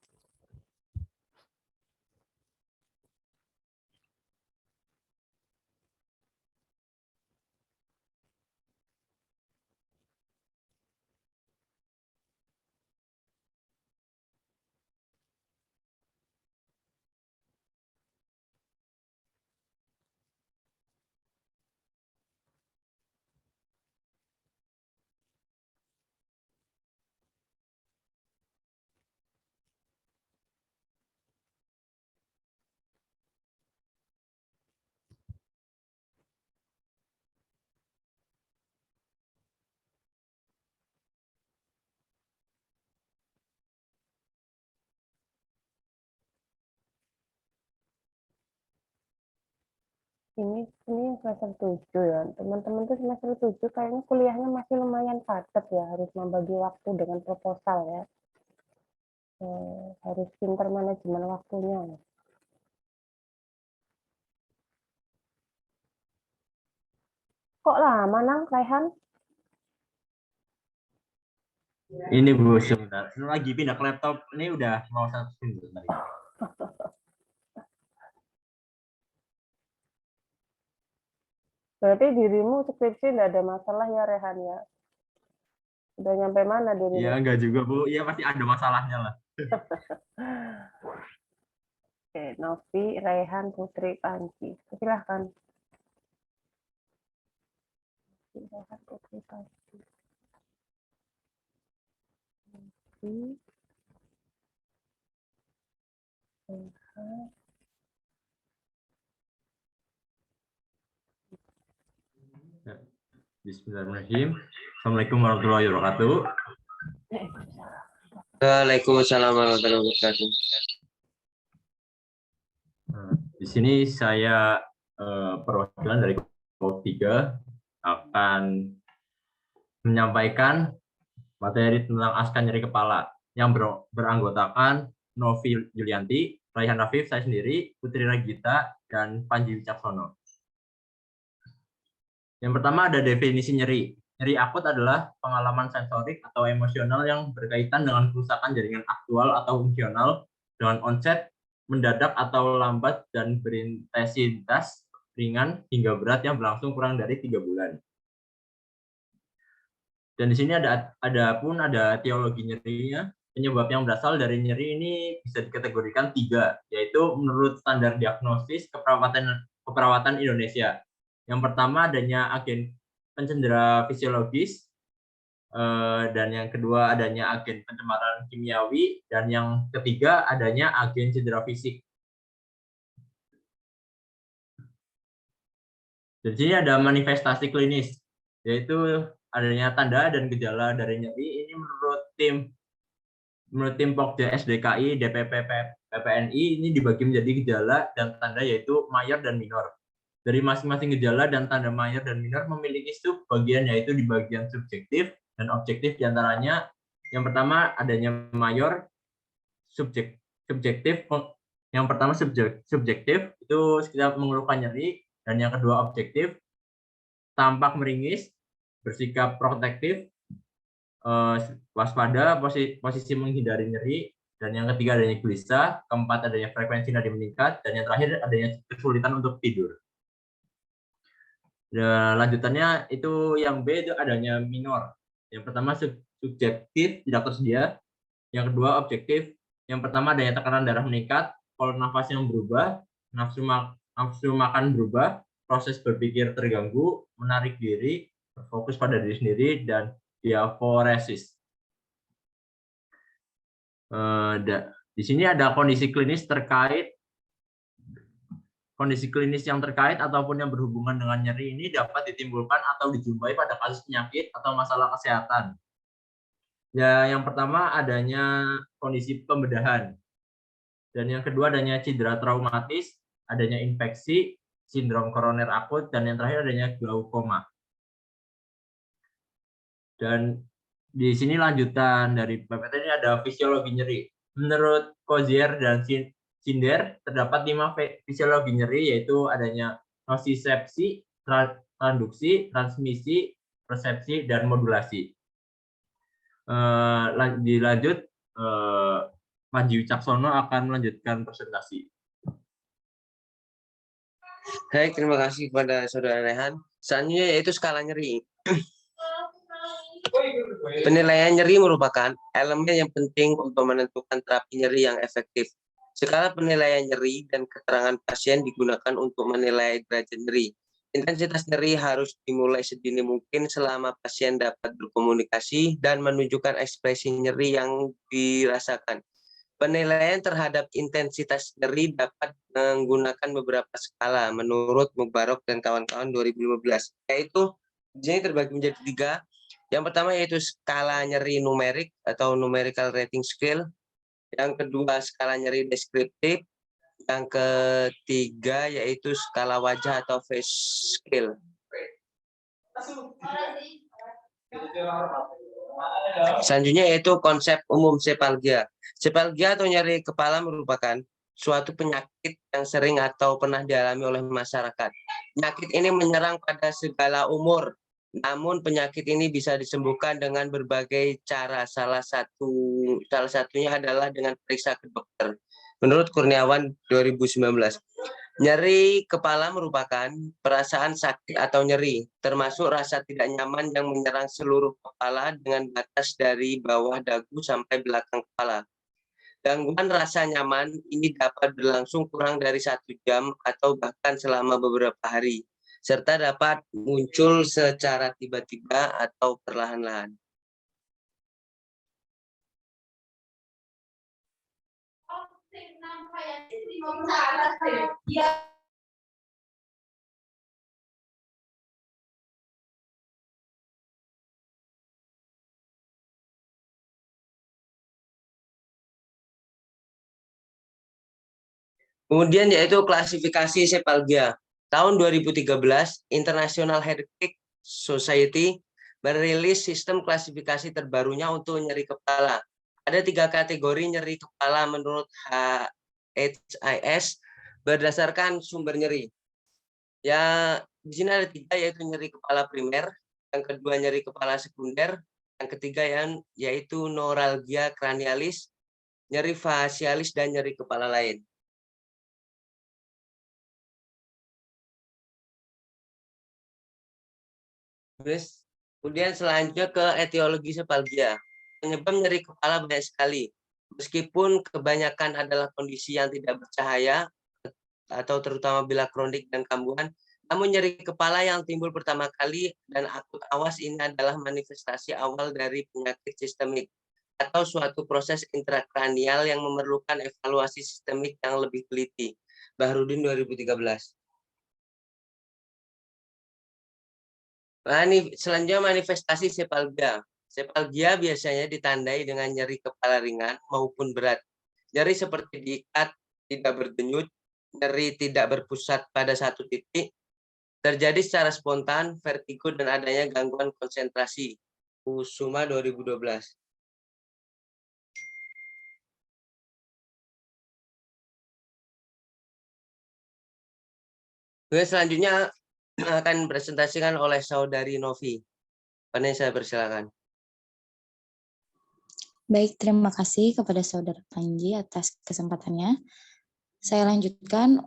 Ini semester 7 ya. Teman-teman tuh semester 7 kayaknya kuliahnya masih lumayan padat ya, harus membagi waktu dengan proposal ya. Harus pintar manajemen waktunya. Kok lama Nang, Raihan? Ini Bu, sebentar. Lagi pindah ke laptop. Ini udah mau 1 minggu tadi. Berarti dirimu skripsi tidak ada masalah ya, Rehan ya? Udah nyampe mana dirimu? Ya enggak juga Bu, ya pasti ada masalahnya lah. Oke, Novi, Raihan, Putri, Panji. Silahkan. Raihan, Putri, Panji. Novi, Raihan. Bismillahirrahmanirrahim. Assalamualaikum warahmatullahi wabarakatuh. Waalaikumsalam warahmatullahi wabarakatuh. Di sini saya perwakilan dari kelompok 3 akan menyampaikan materi tentang aska nyeri kepala yang beranggotakan Novi Yulianti, Raihan Rafif, saya sendiri, Putri Ragita, dan Panji Wicaksono. Yang pertama ada definisi nyeri. Nyeri akut adalah pengalaman sensorik atau emosional yang berkaitan dengan kerusakan jaringan aktual atau fungsional dengan onset mendadak atau lambat dan berintensitas ringan hingga berat yang berlangsung kurang dari 3 bulan. Dan di sini ada teologi nyerinya. Penyebab yang berasal dari nyeri ini bisa dikategorikan 3, yaitu menurut standar diagnosis keperawatan Indonesia. Yang pertama adanya agen pencendera fisiologis, dan yang kedua adanya agen pencemaran kimiawi, dan yang ketiga adanya agen cedera fisik. Di sini ada manifestasi klinis, yaitu adanya tanda dan gejala dari nyeri. Ini menurut tim Pokja SDKI, DPP, PPNI ini dibagi menjadi gejala dan tanda, yaitu mayor dan minor. Dari masing-masing gejala dan tanda mayor dan minor memiliki subbagian, yaitu di bagian subjektif dan objektif. Diantaranya yang pertama adanya mayor, subjektif. Yang pertama subjektif itu sekitar mengeluhkan nyeri, dan yang kedua objektif, tampak meringis, bersikap protektif, waspada, posisi menghindari nyeri, dan yang ketiga adanya gelisah, keempat adanya frekuensi nadi meningkat, dan yang terakhir adanya kesulitan untuk tidur. Dan lanjutannya itu yang B itu adanya minor. Yang pertama subjektif, tidak tersedia. Yang kedua objektif. Yang pertama adanya tekanan darah meningkat, pola nafas yang berubah, nafsu makan berubah, proses berpikir terganggu, menarik diri, berfokus pada diri sendiri, dan diaforesis. Di sini ada kondisi klinis yang terkait ataupun yang berhubungan dengan nyeri ini dapat ditimbulkan atau dijumpai pada kasus penyakit atau masalah kesehatan. Ya, yang pertama adanya kondisi pembedahan, dan yang kedua adanya cedera traumatis, adanya infeksi, sindrom koroner akut, dan yang terakhir adanya glaukoma. Dan di sini lanjutan dari PPT ini ada fisiologi nyeri. Menurut Kozier dan Cinder, terdapat 5 fisiologi nyeri, yaitu adanya nosisepsi, transduksi, transmisi, persepsi, dan modulasi. Dilanjut, Panji Wicaksono akan melanjutkan presentasi. Baik, terima kasih kepada Saudara Rehan. Selanjutnya yaitu skala nyeri. Penilaian nyeri merupakan elemen yang penting untuk menentukan terapi nyeri yang efektif. Skala penilaian nyeri dan keterangan pasien digunakan untuk menilai derajat nyeri. Intensitas nyeri harus dimulai sedini mungkin selama pasien dapat berkomunikasi dan menunjukkan ekspresi nyeri yang dirasakan. Penilaian terhadap intensitas nyeri dapat menggunakan beberapa skala menurut Mubarok dan kawan-kawan 2015. Yaitu di sini terbagi menjadi 3. Yang pertama yaitu skala nyeri numerik atau numerical rating scale. Yang kedua skala nyeri deskriptif. Yang ketiga yaitu skala wajah atau face scale. Selanjutnya yaitu konsep umum sepalgia. Sepalgia atau nyeri kepala merupakan suatu penyakit yang sering atau pernah dialami oleh masyarakat. Penyakit ini menyerang pada segala umur. Namun penyakit ini bisa disembuhkan dengan berbagai cara. Salah satunya adalah dengan periksa ke dokter. Menurut Kurniawan 2019, nyeri kepala merupakan perasaan sakit atau nyeri, termasuk rasa tidak nyaman yang menyerang seluruh kepala dengan batas dari bawah dagu sampai belakang kepala. Gangguan rasa nyaman ini dapat berlangsung kurang dari 1 jam atau bahkan selama beberapa hari, serta dapat muncul secara tiba-tiba atau perlahan-lahan. Kemudian yaitu klasifikasi sepalgia. Tahun 2013, International Headache Society merilis sistem klasifikasi terbarunya untuk nyeri kepala. Ada 3 kategori nyeri kepala menurut HIS berdasarkan sumber nyeri. Ya, di sini ada 3 yaitu nyeri kepala primer, yang kedua nyeri kepala sekunder, yang ketiga yaitu neuralgia cranialis, nyeri facialis, dan nyeri kepala lain. Kemudian selanjutnya ke etiologi sepalgia. Penyebab nyeri kepala banyak sekali. Meskipun kebanyakan adalah kondisi yang tidak bercahaya atau terutama bila kronik dan kambuhan, Namun nyeri kepala yang timbul pertama kali dan akut awas ini adalah manifestasi awal dari penyakit sistemik atau suatu proses intrakranial yang memerlukan evaluasi sistemik yang lebih teliti. Bahrudin 2013. Selanjutnya manifestasi sepalgia. Sepalgia biasanya ditandai dengan nyeri kepala ringan maupun berat. Nyeri seperti diikat, tidak berdenyut, nyeri tidak berpusat pada satu titik, terjadi secara spontan, vertigo, dan adanya gangguan konsentrasi. Kusuma 2012. Oke, selanjutnya akan presentasikan oleh Saudari Novi. Vanessa, persilakan. Baik, terima kasih kepada Saudara Panji atas kesempatannya. Saya lanjutkan,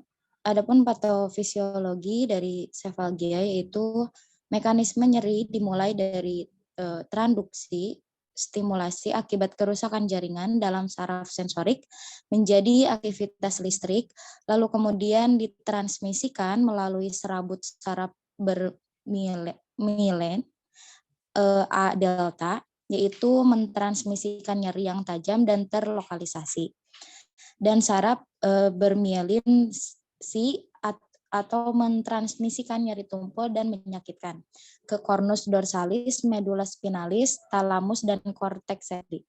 adapun patofisiologi dari sepalgia yaitu mekanisme nyeri dimulai dari transduksi stimulasi akibat kerusakan jaringan dalam saraf sensorik menjadi aktivitas listrik, lalu kemudian ditransmisikan melalui serabut saraf bermilen A delta, yaitu mentransmisikan nyeri yang tajam dan terlokalisasi. Dan saraf bermielin C atau mentransmisikan nyeri tumpul dan menyakitkan ke cornus dorsalis, medulla spinalis, thalamus, dan korteks cerebri.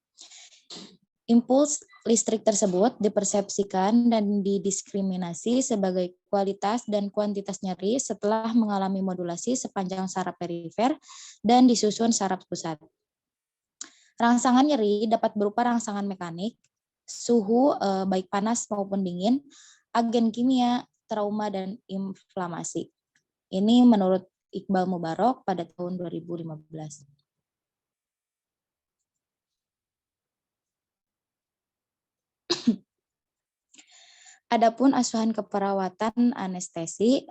Impuls listrik tersebut dipersepsikan dan didiskriminasi sebagai kualitas dan kuantitas nyeri setelah mengalami modulasi sepanjang saraf perifer dan disusun saraf pusat. Rangsangan nyeri dapat berupa rangsangan mekanik, suhu baik panas maupun dingin, agen kimia, trauma, dan inflamasi. Ini menurut Iqbal Mubarok pada tahun 2015. Adapun asuhan keperawatan anestesi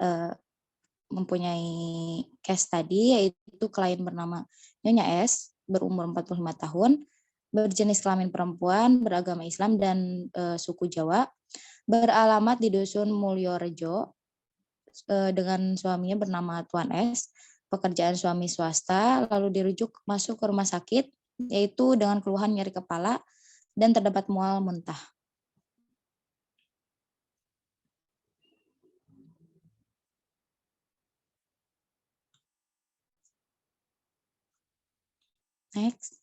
mempunyai case study, yaitu klien bernama Nyonya S, berumur 45 tahun, berjenis kelamin perempuan, beragama Islam dan suku Jawa, beralamat di Dusun Mulyorejo dengan suaminya bernama Tuan S, pekerjaan suami swasta, lalu dirujuk masuk ke rumah sakit, yaitu dengan keluhan nyeri kepala dan terdapat mual muntah. Next.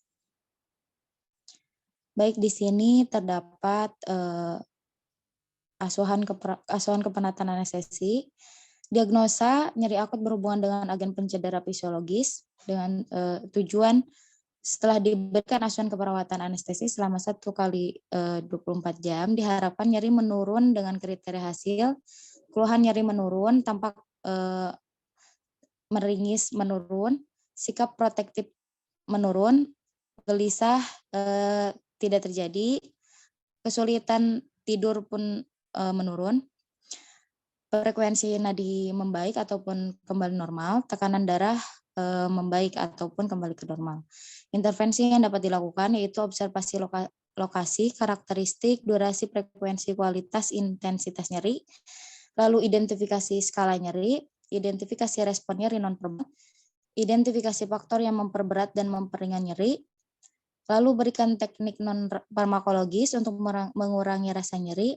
Baik, di sini terdapat asuhan kepenatan anestesi. Diagnosa nyeri akut berhubungan dengan agen pencedera fisiologis dengan tujuan setelah diberikan asuhan keperawatan anestesi selama 1 kali 24 jam, diharapkan nyeri menurun dengan kriteria hasil, keluhan nyeri menurun, tampak meringis menurun, sikap protektif menurun, gelisah tidak terjadi, kesulitan tidur pun menurun, frekuensi nadi membaik ataupun kembali normal, tekanan darah membaik ataupun kembali ke normal. Intervensi yang dapat dilakukan yaitu observasi lokasi, karakteristik, durasi, frekuensi, kualitas, intensitas nyeri, lalu identifikasi skala nyeri, identifikasi respon nyeri non-verbal, identifikasi faktor yang memperberat dan memperingan nyeri, lalu berikan teknik non-farmakologis untuk mengurangi rasa nyeri,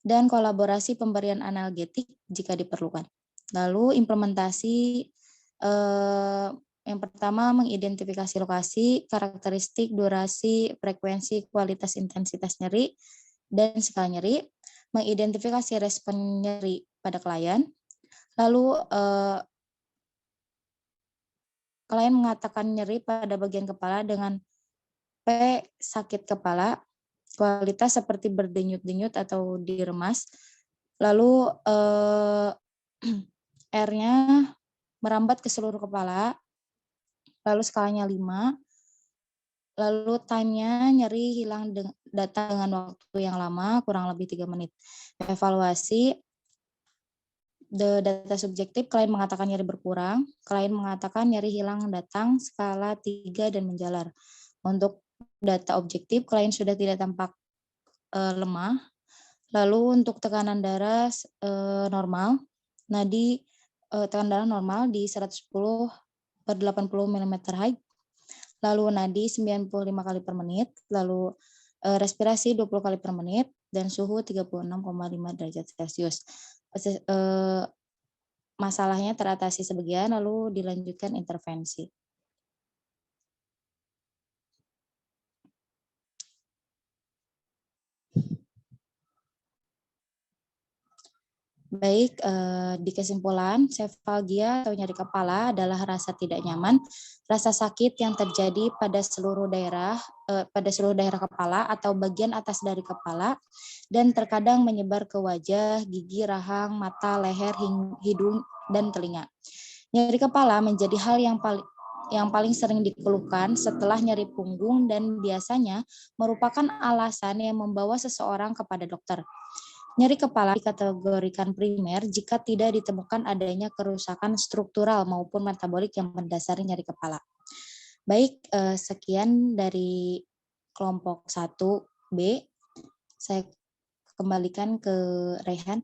dan kolaborasi pemberian analgetik jika diperlukan. Lalu implementasi yang pertama mengidentifikasi lokasi, karakteristik, durasi, frekuensi, kualitas, intensitas nyeri, dan skala nyeri, mengidentifikasi respon nyeri pada klien, lalu klien mengatakan nyeri pada bagian kepala dengan P sakit kepala, kualitas seperti berdenyut-denyut atau diremas, lalu R-nya merambat ke seluruh kepala, lalu skalanya 5, lalu time-nya nyeri hilang datang dengan waktu yang lama, kurang lebih 3 menit. Evaluasi, data subjektif, klien mengatakan nyeri berkurang, klien mengatakan nyeri hilang datang, skala 3 dan menjalar. Untuk data objektif, klien sudah tidak tampak lemah, lalu untuk tekanan darah normal, nadi tekanan darah normal di 110/80 mm Hg, lalu nadi 95 kali per menit, lalu respirasi 20 kali per menit, dan suhu 36,5 derajat Celcius. Masalahnya teratasi sebagian, lalu dilanjutkan intervensi. Baik, di kesimpulan, sefalgia atau nyeri kepala adalah rasa tidak nyaman, rasa sakit yang terjadi pada seluruh daerah kepala atau bagian atas dari kepala, dan terkadang menyebar ke wajah, gigi, rahang, mata, leher, hidung, dan telinga. Nyeri kepala menjadi hal yang paling sering dikeluhkan setelah nyeri punggung dan biasanya merupakan alasan yang membawa seseorang kepada dokter. Nyeri kepala dikategorikan primer jika tidak ditemukan adanya kerusakan struktural maupun metabolik yang mendasari nyeri kepala. Baik, sekian dari kelompok 1B. Saya kembalikan ke Rehan.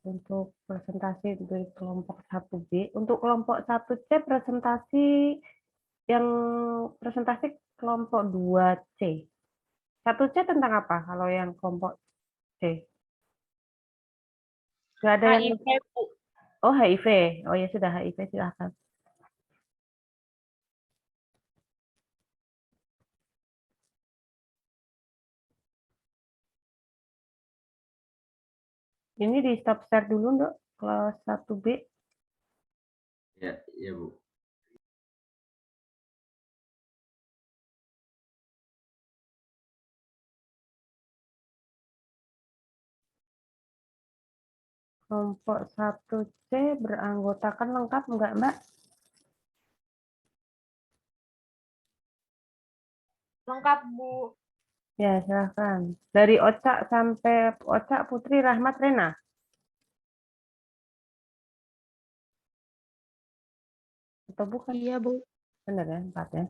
Untuk presentasi dari kelompok 1B. Untuk kelompok 1C presentasi kelompok 2C. 1C tentang apa kalau yang kelompok C? Nggak ada yang... HIV, Bu. Oh, HIV. Oh ya sudah, HIV silahkan. Ini di stop share dulu, Dok, kelas 1B. Ya, ya Bu. Kelompok 1C beranggotakan lengkap enggak, Mbak? Lengkap, Bu. Ya, silahkan. Dari Ocak sampai Ocak, Putri, Rahmat, Rena. Atau bukan? Iya, Bu. Benar ya, 4 ya.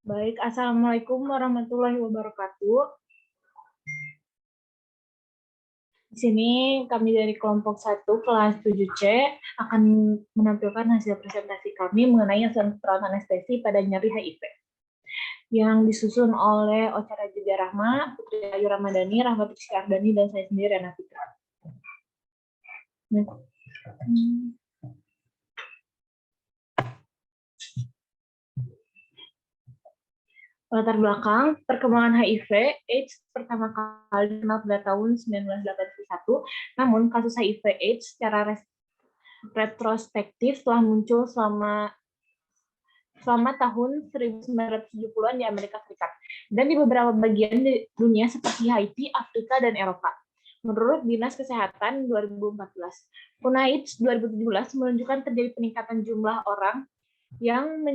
Baik, Assalamualaikum warahmatullahi wabarakatuh. Di sini kami dari kelompok 1 kelas 7C akan menampilkan hasil presentasi kami mengenai semprot anestesi pada nyeri HIV. Yang disusun oleh Ocha Rajidia Rahma, Putri Ayu Ramadhani, Rahmat Rizky Ardani, dan saya sendiri, Rena Fitra. Latar belakang, perkembangan HIV/AIDS pertama kali dikenal pada tahun 1981, namun kasus HIV/AIDS secara retrospektif telah muncul selama tahun 1970-an di Amerika Serikat, dan di beberapa bagian di dunia seperti Haiti, Afrika, dan Eropa. Menurut Dinas Kesehatan 2014, UNAIDS 2017 menunjukkan terjadi peningkatan jumlah orang yang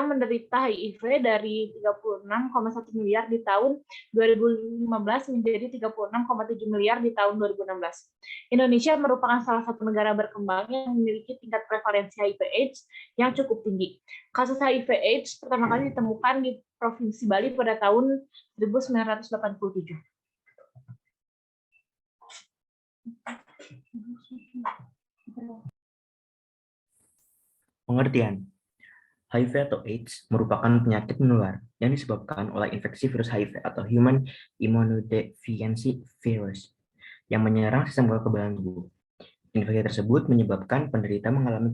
menderita HIV dari 36,1 miliar di tahun 2015 menjadi 36,7 miliar di tahun 2016. Indonesia merupakan salah satu negara berkembang yang memiliki tingkat prevalensi HIV/AIDS yang cukup tinggi. Kasus HIV/AIDS pertama kali ditemukan di Provinsi Bali pada tahun 1987. Pengertian. HIV atau AIDS merupakan penyakit menular yang disebabkan oleh infeksi virus HIV atau Human Immunodeficiency Virus yang menyerang sistem kekebalan tubuh. Infeksi tersebut menyebabkan penderita mengalami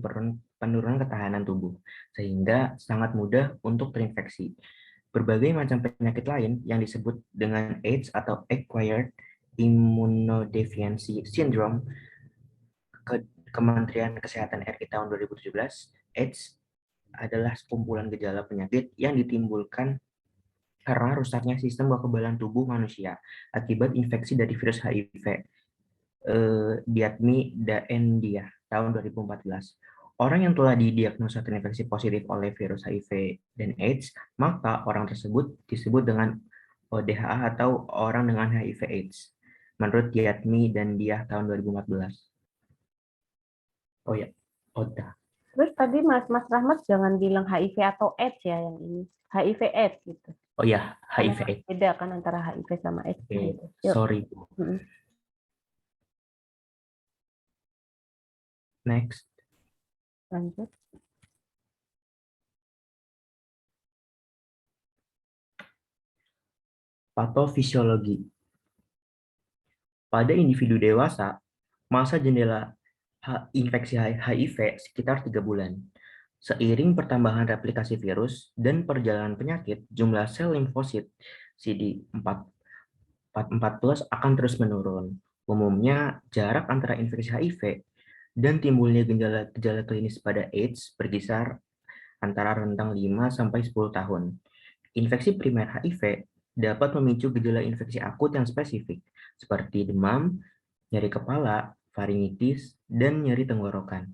penurunan ketahanan tubuh, sehingga sangat mudah untuk terinfeksi. Berbagai macam penyakit lain yang disebut dengan AIDS atau Acquired Immunodeficiency Syndrome Kementerian Kesehatan RI tahun 2017, AIDS adalah sekumpulan gejala penyakit yang ditimbulkan karena rusaknya sistem kekebalan tubuh manusia akibat infeksi dari virus HIV. Diatmi Daendia tahun 2014. Orang yang telah didiagnosa terinfeksi positif oleh virus HIV dan AIDS, maka orang tersebut disebut dengan ODHA atau orang dengan HIV/AIDS. Menurut Diatmi dan Dia tahun 2014. Oh ya, ODA. Terus tadi Mas Rahmat jangan bilang HIV atau AIDS ya yang ini. HIV/AIDS gitu. Oh ya, Karena HIV/AIDS. beda kan antara HIV sama AIDS. Okay. Gitu. Yuk. Sorry. Next. Lanjut. Patofisiologi. Pada individu dewasa, masa jendela infeksi HIV sekitar 3 bulan. Seiring pertambahan replikasi virus dan perjalanan penyakit, jumlah sel limfosit CD4+ akan terus menurun. Umumnya, jarak antara infeksi HIV dan timbulnya gejala klinis pada AIDS berkisar antara rentang 5-10 tahun. Infeksi primer HIV dapat memicu gejala infeksi akut yang spesifik, seperti demam, nyeri kepala, faringitis, dan nyeri tenggorokan,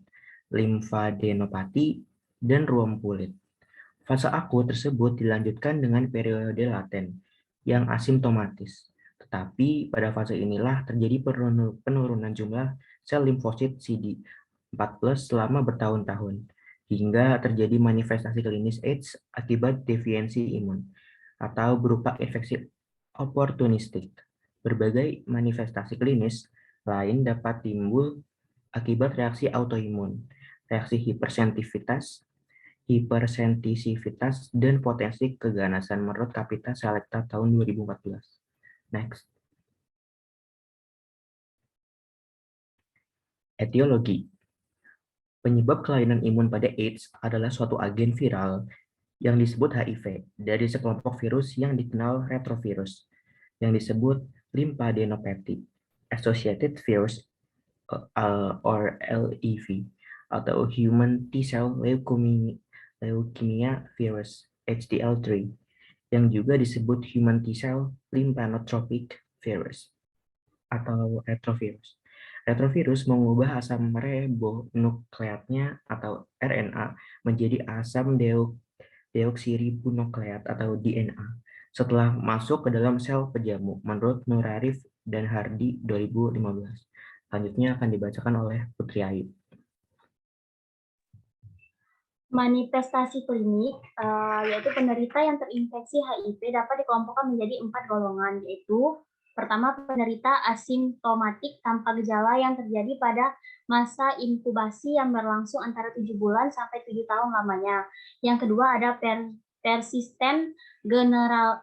limfadenopati, dan ruam kulit. Fase akut tersebut dilanjutkan dengan periode laten yang asimptomatis. Tetapi pada fase inilah terjadi penurunan jumlah sel limfosit CD4+ selama bertahun-tahun, hingga terjadi manifestasi klinis AIDS akibat defiensi imun, atau berupa infeksi oportunistik. Berbagai manifestasi klinis lain dapat timbul akibat reaksi autoimun, reaksi hipersensitivitas, dan potensi keganasan menurut Kapita Selecta tahun 2014. Next. Etiologi. Penyebab kelainan imun pada AIDS adalah suatu agen viral yang disebut HIV dari sekelompok virus yang dikenal retrovirus yang disebut lymphadenopathy associated virus or LEV atau human T-cell leukemia virus HTL3 yang juga disebut human T-cell lymphadenopathic virus atau retrovirus. Retrovirus mengubah asam ribonukleatnya atau RNA menjadi asam deoksiribonukleat atau DNA setelah masuk ke dalam sel pejamu menurut Nurarif dan Hardy 2015. Selanjutnya akan dibacakan oleh Putri Ayu. Manifestasi klinik yaitu penderita yang terinfeksi HIV dapat dikelompokkan menjadi 4 golongan, yaitu pertama, penderita asimptomatik tanpa gejala yang terjadi pada masa inkubasi yang berlangsung antara 7 bulan sampai 7 tahun lamanya. Yang kedua ada persisten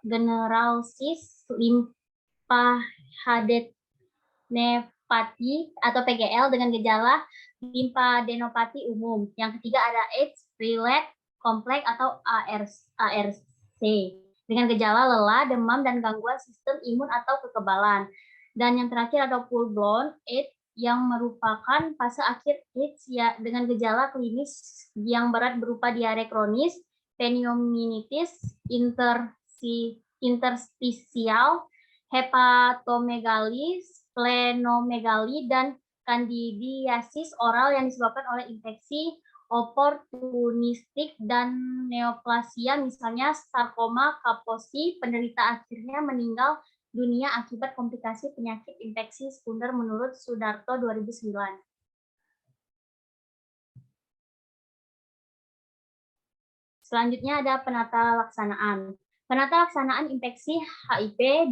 generalsis lymphadenopathy atau PGL dengan gejala limfadenopati umum. Yang ketiga ada AIDS-related complex atau ARC dengan gejala lelah, demam, dan gangguan sistem imun atau kekebalan. Dan yang terakhir ada full-blown AIDS yang merupakan fase akhir AIDS ya, dengan gejala klinis yang berat berupa diare kronis, pneumonitis, interstisial, hepatomegali, splenomegali, dan kandidiasis oral yang disebabkan oleh infeksi oportunistik dan neoplasia, misalnya sarkoma Kaposi. Penderita akhirnya meninggal dunia akibat komplikasi penyakit infeksi sekunder menurut Sudarto 2009. Selanjutnya ada penata laksanaan. Penata laksanaan infeksi HIV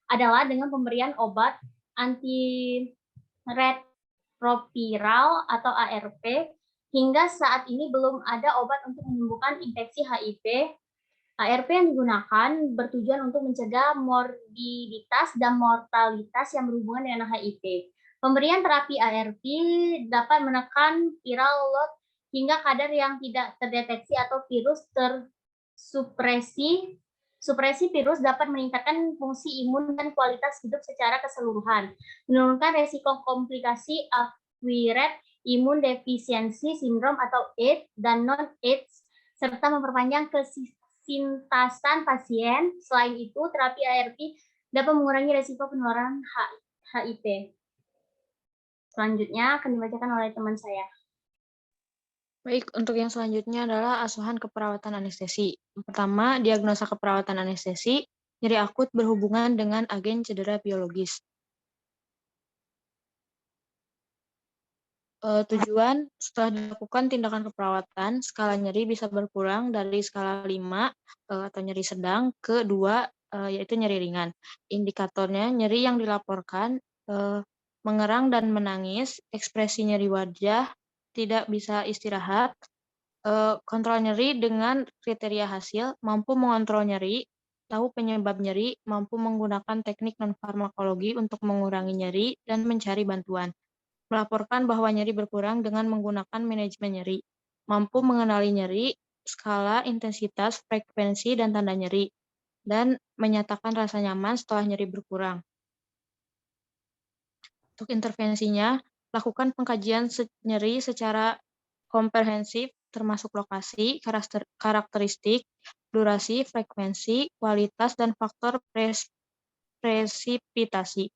adalah dengan pemberian obat antiretroviral atau ARV. Hingga saat ini belum ada obat untuk menyembuhkan infeksi HIV. ARV yang digunakan bertujuan untuk mencegah morbiditas dan mortalitas yang berhubungan dengan HIV. Pemberian terapi ARV dapat menekan viral load hingga kadar yang tidak terdeteksi atau virus tersupresi Supresi virus dapat meningkatkan fungsi imun dan kualitas hidup secara keseluruhan, menurunkan resiko komplikasi acquired imun defisiensi sindrom atau AIDS dan non-AIDS, serta memperpanjang kesintasan pasien. Selain itu, terapi ARV dapat mengurangi resiko penularan HIV. Selanjutnya akan dibacakan oleh teman saya. Baik, untuk yang selanjutnya adalah asuhan keperawatan anestesi. Pertama, diagnosa keperawatan anestesi, nyeri akut berhubungan dengan agen cedera biologis. Tujuan, setelah dilakukan tindakan keperawatan, skala nyeri bisa berkurang dari skala 5 atau nyeri sedang ke 2, yaitu nyeri ringan. Indikatornya, nyeri yang dilaporkan mengerang dan menangis, ekspresi nyeri wajah, tidak bisa istirahat, kontrol nyeri dengan kriteria hasil, mampu mengontrol nyeri, tahu penyebab nyeri, mampu menggunakan teknik non-farmakologi untuk mengurangi nyeri, dan mencari bantuan. Melaporkan bahwa nyeri berkurang dengan menggunakan manajemen nyeri, mampu mengenali nyeri, skala, intensitas, frekuensi, dan tanda nyeri, dan menyatakan rasa nyaman setelah nyeri berkurang. Untuk intervensinya, lakukan pengkajian nyeri secara komprehensif, termasuk lokasi, karakteristik, durasi, frekuensi, kualitas, dan faktor presipitasi.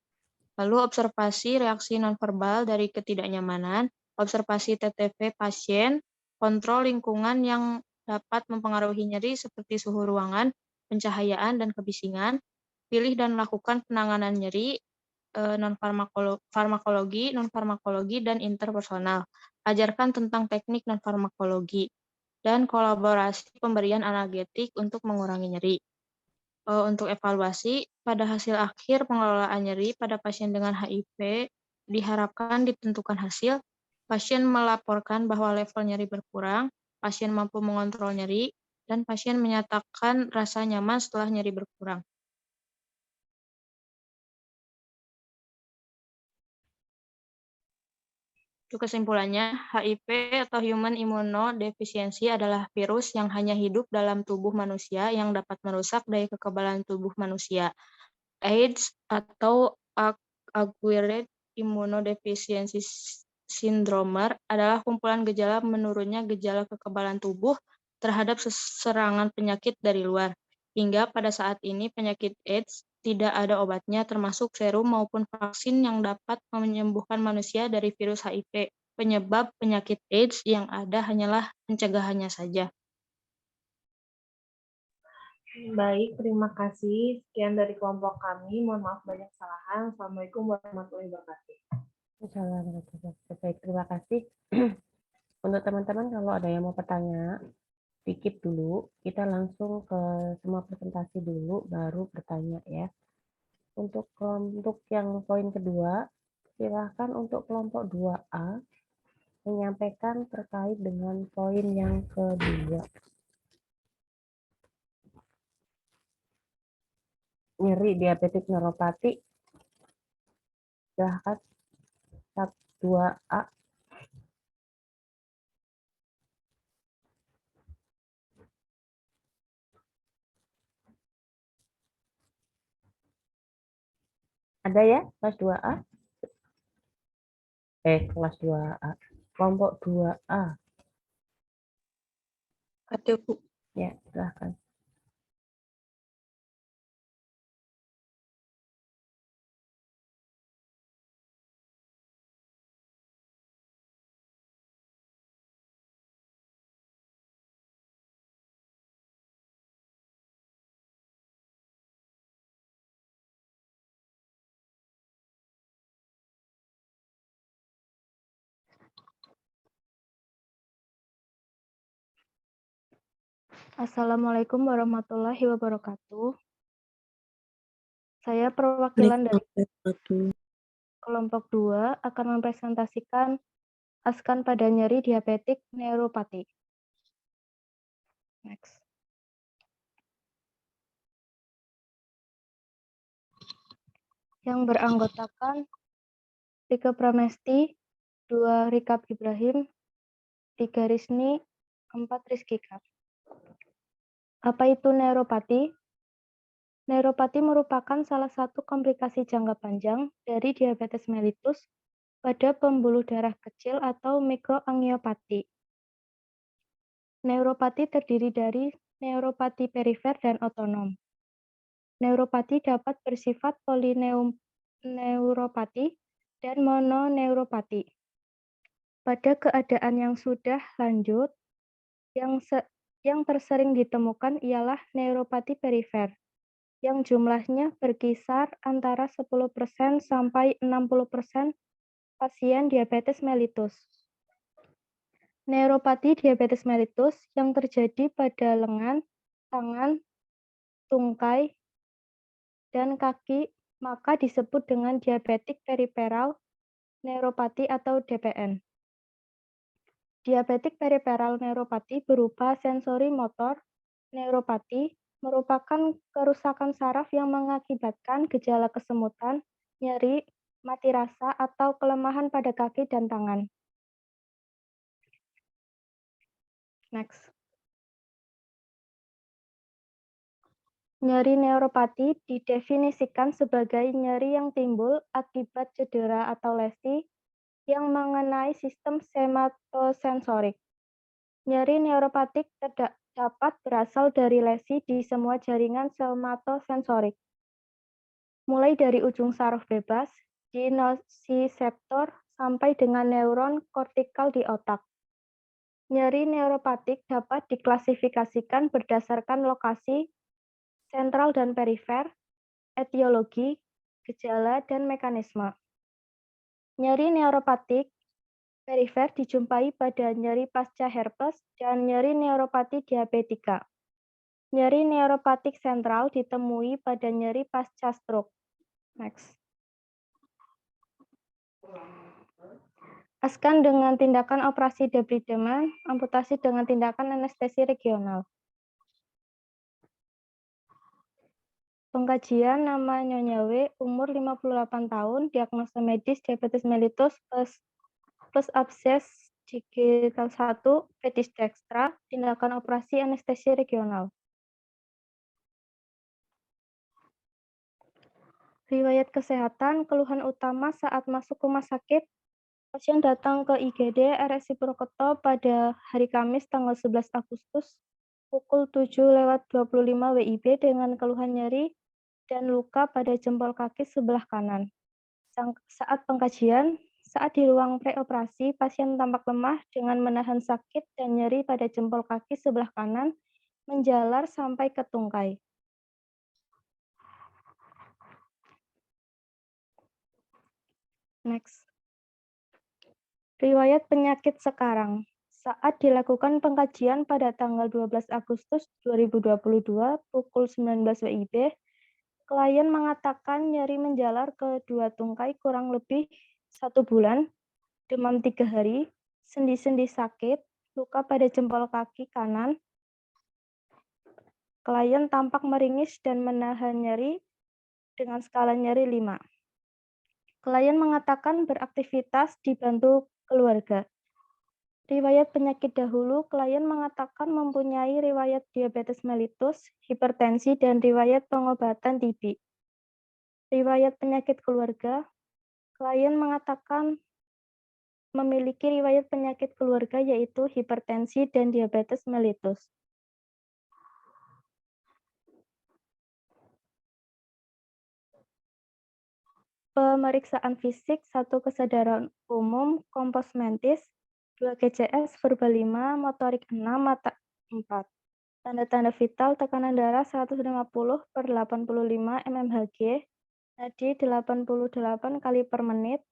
Lalu observasi reaksi nonverbal dari ketidaknyamanan, observasi TTV pasien, kontrol lingkungan yang dapat mempengaruhi nyeri seperti suhu ruangan, pencahayaan, dan kebisingan, pilih dan lakukan penanganan nyeri, non-farmakologi, dan interpersonal. Ajarkan tentang teknik non-farmakologi, dan kolaborasi pemberian analgetik untuk mengurangi nyeri. Untuk evaluasi, pada hasil akhir pengelolaan nyeri pada pasien dengan HIV, diharapkan ditentukan hasil, pasien melaporkan bahwa level nyeri berkurang, pasien mampu mengontrol nyeri, dan pasien menyatakan rasa nyaman setelah nyeri berkurang. Untuk kesimpulannya, HIV atau Human Immunodeficiency adalah virus yang hanya hidup dalam tubuh manusia yang dapat merusak daya kekebalan tubuh manusia. AIDS atau Acquired Immunodeficiency Syndrome adalah kumpulan gejala menurunnya gejala kekebalan tubuh terhadap serangan penyakit dari luar. Hingga pada saat ini penyakit AIDS tidak ada obatnya, termasuk serum maupun vaksin yang dapat menyembuhkan manusia dari virus HIV. Penyebab penyakit AIDS yang ada hanyalah pencegahannya saja. Baik, terima kasih. Sekian dari kelompok kami. Mohon maaf banyak kesalahan. Assalamualaikum warahmatullahi wabarakatuh. Baik, terima kasih. Untuk teman-teman, kalau ada yang mau bertanya, dikit dulu, kita langsung ke semua presentasi dulu, baru bertanya ya. Untuk yang poin kedua, silakan untuk kelompok 2A menyampaikan terkait dengan poin yang kedua. Nyeri diabetes neuropati, silakan 2A. Ada ya, kelas 2A? Kelas 2A. Kelompok 2A. Ada, Bu. Ya, silahkan. Assalamualaikum warahmatullahi wabarakatuh. Saya perwakilan dari kelompok 2 akan mempresentasikan askan pada nyeri diabetik neuropati. Next. Yang beranggotakan Rika Pramesti, 2 Rikab Ibrahim, 3 Risni, 4 Rizky Kap. Apa itu neuropati? Neuropati merupakan salah satu komplikasi jangka panjang dari diabetes mellitus pada pembuluh darah kecil atau mikroangiopati. Neuropati terdiri dari neuropati perifer dan otonom. Neuropati dapat bersifat polineuropati dan mononeuropati. Pada keadaan yang sudah lanjut, yang tersering ditemukan ialah neuropati perifer, yang jumlahnya berkisar antara 10% sampai 60% pasien diabetes mellitus. Neuropati diabetes mellitus yang terjadi pada lengan, tangan, tungkai, dan kaki maka disebut dengan diabetik periferal neuropati atau DPN. Diabetik periferal neuropati berupa sensori motor neuropati merupakan kerusakan saraf yang mengakibatkan gejala kesemutan, nyeri, mati rasa, atau kelemahan pada kaki dan tangan. Next. Nyeri neuropati didefinisikan sebagai nyeri yang timbul akibat cedera atau lesi yang mengenai sistem somatosensorik. Nyeri neuropatik dapat berasal dari lesi di semua jaringan somatosensorik, mulai dari ujung saraf bebas di nociceptor sampai dengan neuron kortikal di otak. Nyeri neuropatik dapat diklasifikasikan berdasarkan lokasi, sentral dan perifer, etiologi, gejala, dan mekanisme. Nyeri neuropatik perifer dijumpai pada nyeri pasca herpes dan nyeri neuropati diabetika. Nyeri neuropatik sentral ditemui pada nyeri pasca stroke. Next. Askan dengan tindakan operasi debridement, amputasi dengan tindakan anestesi regional. Pengkajian nama Nyonya W, umur 58 tahun, diagnosa medis diabetes mellitus plus abses digital 1, fetis dextra, tindakan operasi anestesi regional. Riwayat kesehatan, keluhan utama saat masuk rumah sakit, pasien datang ke IGD RSI Purwokerto pada hari Kamis tanggal 11 Agustus pukul 7:25 WIB dengan keluhan nyeri dan luka pada jempol kaki sebelah kanan. Saat pengkajian, saat di ruang preoperasi, pasien tampak lemah dengan menahan sakit dan nyeri pada jempol kaki sebelah kanan, menjalar sampai ke tungkai. Next. Riwayat penyakit sekarang. Saat dilakukan pengkajian pada tanggal 12 Agustus 2022 pukul 19 WIB, klien mengatakan nyeri menjalar ke dua tungkai kurang lebih 1 bulan, demam 3 hari, sendi-sendi sakit, luka pada jempol kaki kanan. Klien tampak meringis dan menahan nyeri dengan skala nyeri 5. Klien mengatakan beraktivitas dibantu keluarga. Riwayat penyakit dahulu, klien mengatakan mempunyai riwayat diabetes mellitus, hipertensi, dan riwayat pengobatan TB. Riwayat penyakit keluarga, klien mengatakan memiliki riwayat penyakit keluarga yaitu hipertensi dan diabetes mellitus. Pemeriksaan fisik, 1 kesadaran umum, kompos mentis, 2 GCS, verbal 5, motorik 6, mata 4. Tanda-tanda vital, tekanan darah 150/85 mmHg, nadi 88 kali per menit,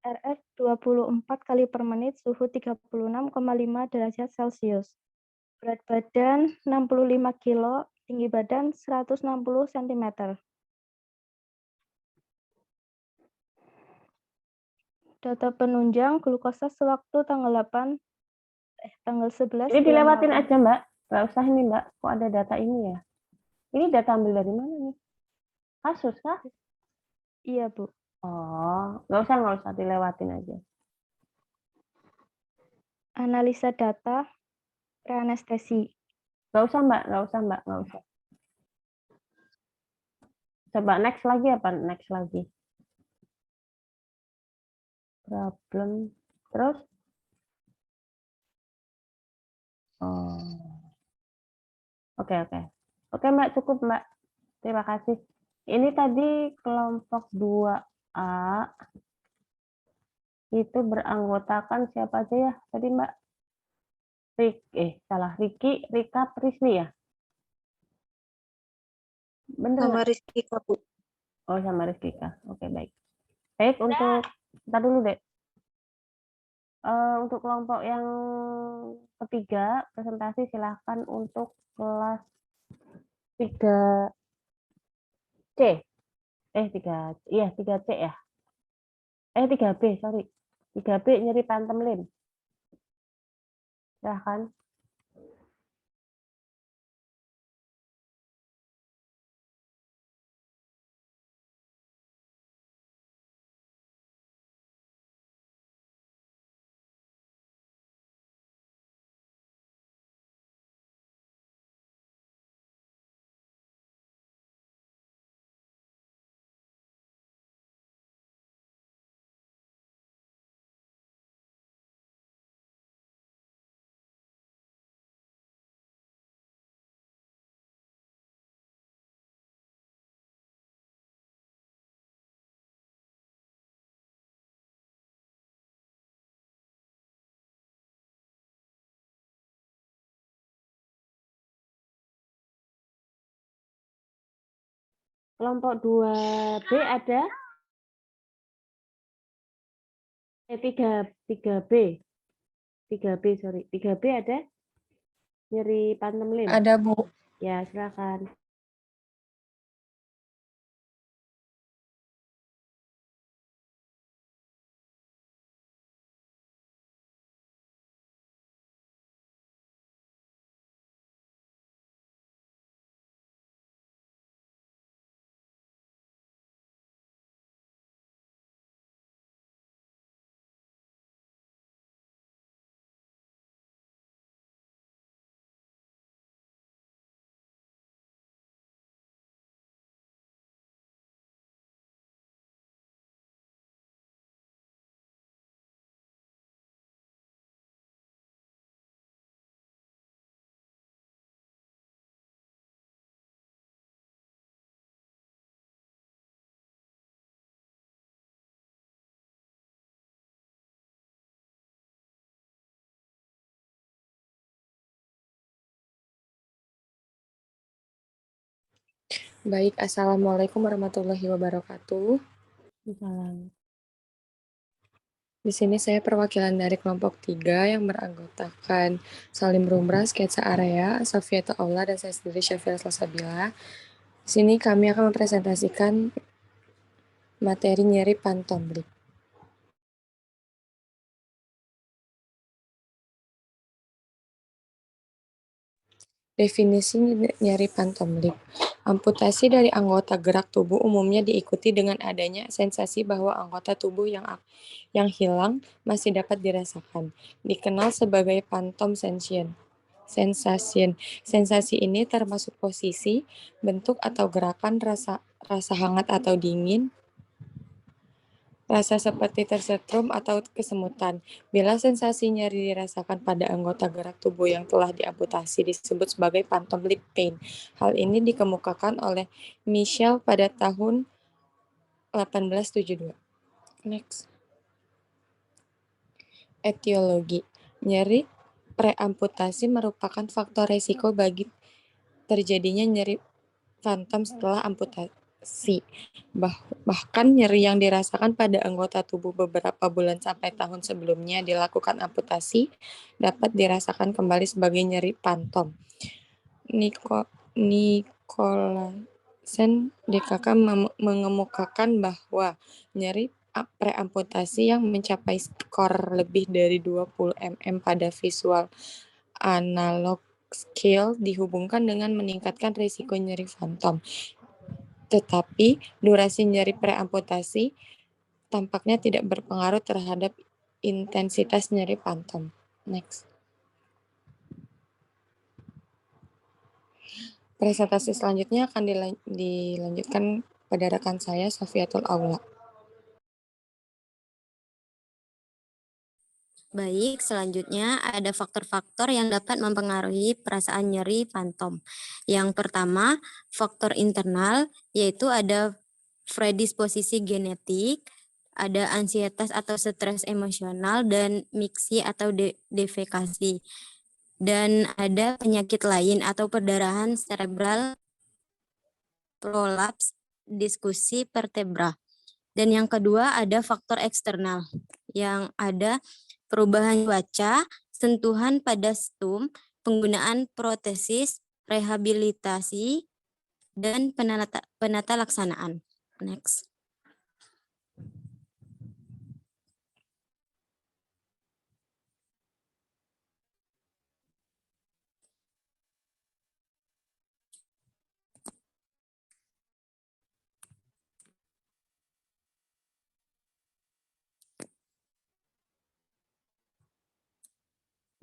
RF 24 kali per menit, suhu 36,5 derajat Celcius. Berat badan 65 kg, tinggi badan 160 cm. Data penunjang glukosa sewaktu tanggal 11 Ini bulan dilewatin Maret. aja, Mbak. Nggak usah ini, Mbak. Kok ada data ini ya? Ini data ambil dari mana nih? Kasus kah? Iya, Bu. Oh, nggak usah dilewatin aja. Analisa data preanestesi. Nggak usah, Mbak. Nggak usah. Coba next lagi apa? Next lagi. Problem. Terus? Oh. Oke, oke. Oke, Mbak, cukup, Mbak. Terima kasih. Ini tadi kelompok 2A itu beranggotakan siapa aja ya? Tadi Mbak Riki, Rika, Prisni ya? Bener Sama nggak? Rizky Kapu. Oh, sama Rizky Kak. Oke, baik. Baik, untuk kita dulu deh. Untuk kelompok yang ketiga, presentasi silahkan untuk kelas 3C. 3C ya. 3B, sorry. 3B nyeri pantem lim. Silahkan. Kelompok 2B ada 3B. 3B, sorry. 3B ada nyeri pantem lim. Ada, Bu. Ya, silakan. Baik, Assalamualaikum warahmatullahi wabarakatuh. Salam. Di sini saya perwakilan dari kelompok 3 yang beranggotakan Salim Rumrah, Sketsa Area, Sofia Aula, dan saya sendiri Syafira Salsabila. Di sini kami akan mempresentasikan materi nyeri pantom lip. Definisi nyeri pantom lip. Amputasi dari anggota gerak tubuh umumnya diikuti dengan adanya sensasi bahwa anggota tubuh yang hilang masih dapat dirasakan. Dikenal sebagai phantom sensation. Sensasi ini termasuk posisi, bentuk atau gerakan, rasa hangat atau dingin, rasa seperti tersetrum atau kesemutan. Bila sensasi nyeri dirasakan pada anggota gerak tubuh yang telah diamputasi disebut sebagai phantom lip pain. Hal ini dikemukakan oleh Michel pada tahun 1872. Next. Etiologi. Nyeri preamputasi merupakan faktor resiko bagi terjadinya nyeri phantom setelah amputasi. Bahkan nyeri yang dirasakan pada anggota tubuh beberapa bulan sampai tahun sebelumnya dilakukan amputasi dapat dirasakan kembali sebagai nyeri phantom. Nicolasen DKK mengemukakan bahwa nyeri preamputasi yang mencapai skor lebih dari 20 mm pada visual analog scale dihubungkan dengan meningkatkan risiko nyeri phantom. Tetapi durasi nyeri preamputasi tampaknya tidak berpengaruh terhadap intensitas nyeri phantom. Next. Presentasi selanjutnya akan dilanjutkan kepada rekan saya, Safiatul Aula. Baik, selanjutnya ada faktor-faktor yang dapat mempengaruhi perasaan nyeri fantom. Yang pertama, faktor internal, yaitu ada predisposisi genetik, ada ansietas atau stres emosional, dan miksi atau defekasi. Dan ada penyakit lain atau perdarahan cerebral, prolaps, diskusi vertebra. Dan yang kedua ada faktor eksternal, yang ada perubahan cuaca, sentuhan pada stum, penggunaan protesis, rehabilitasi, dan penata laksanaan. Next.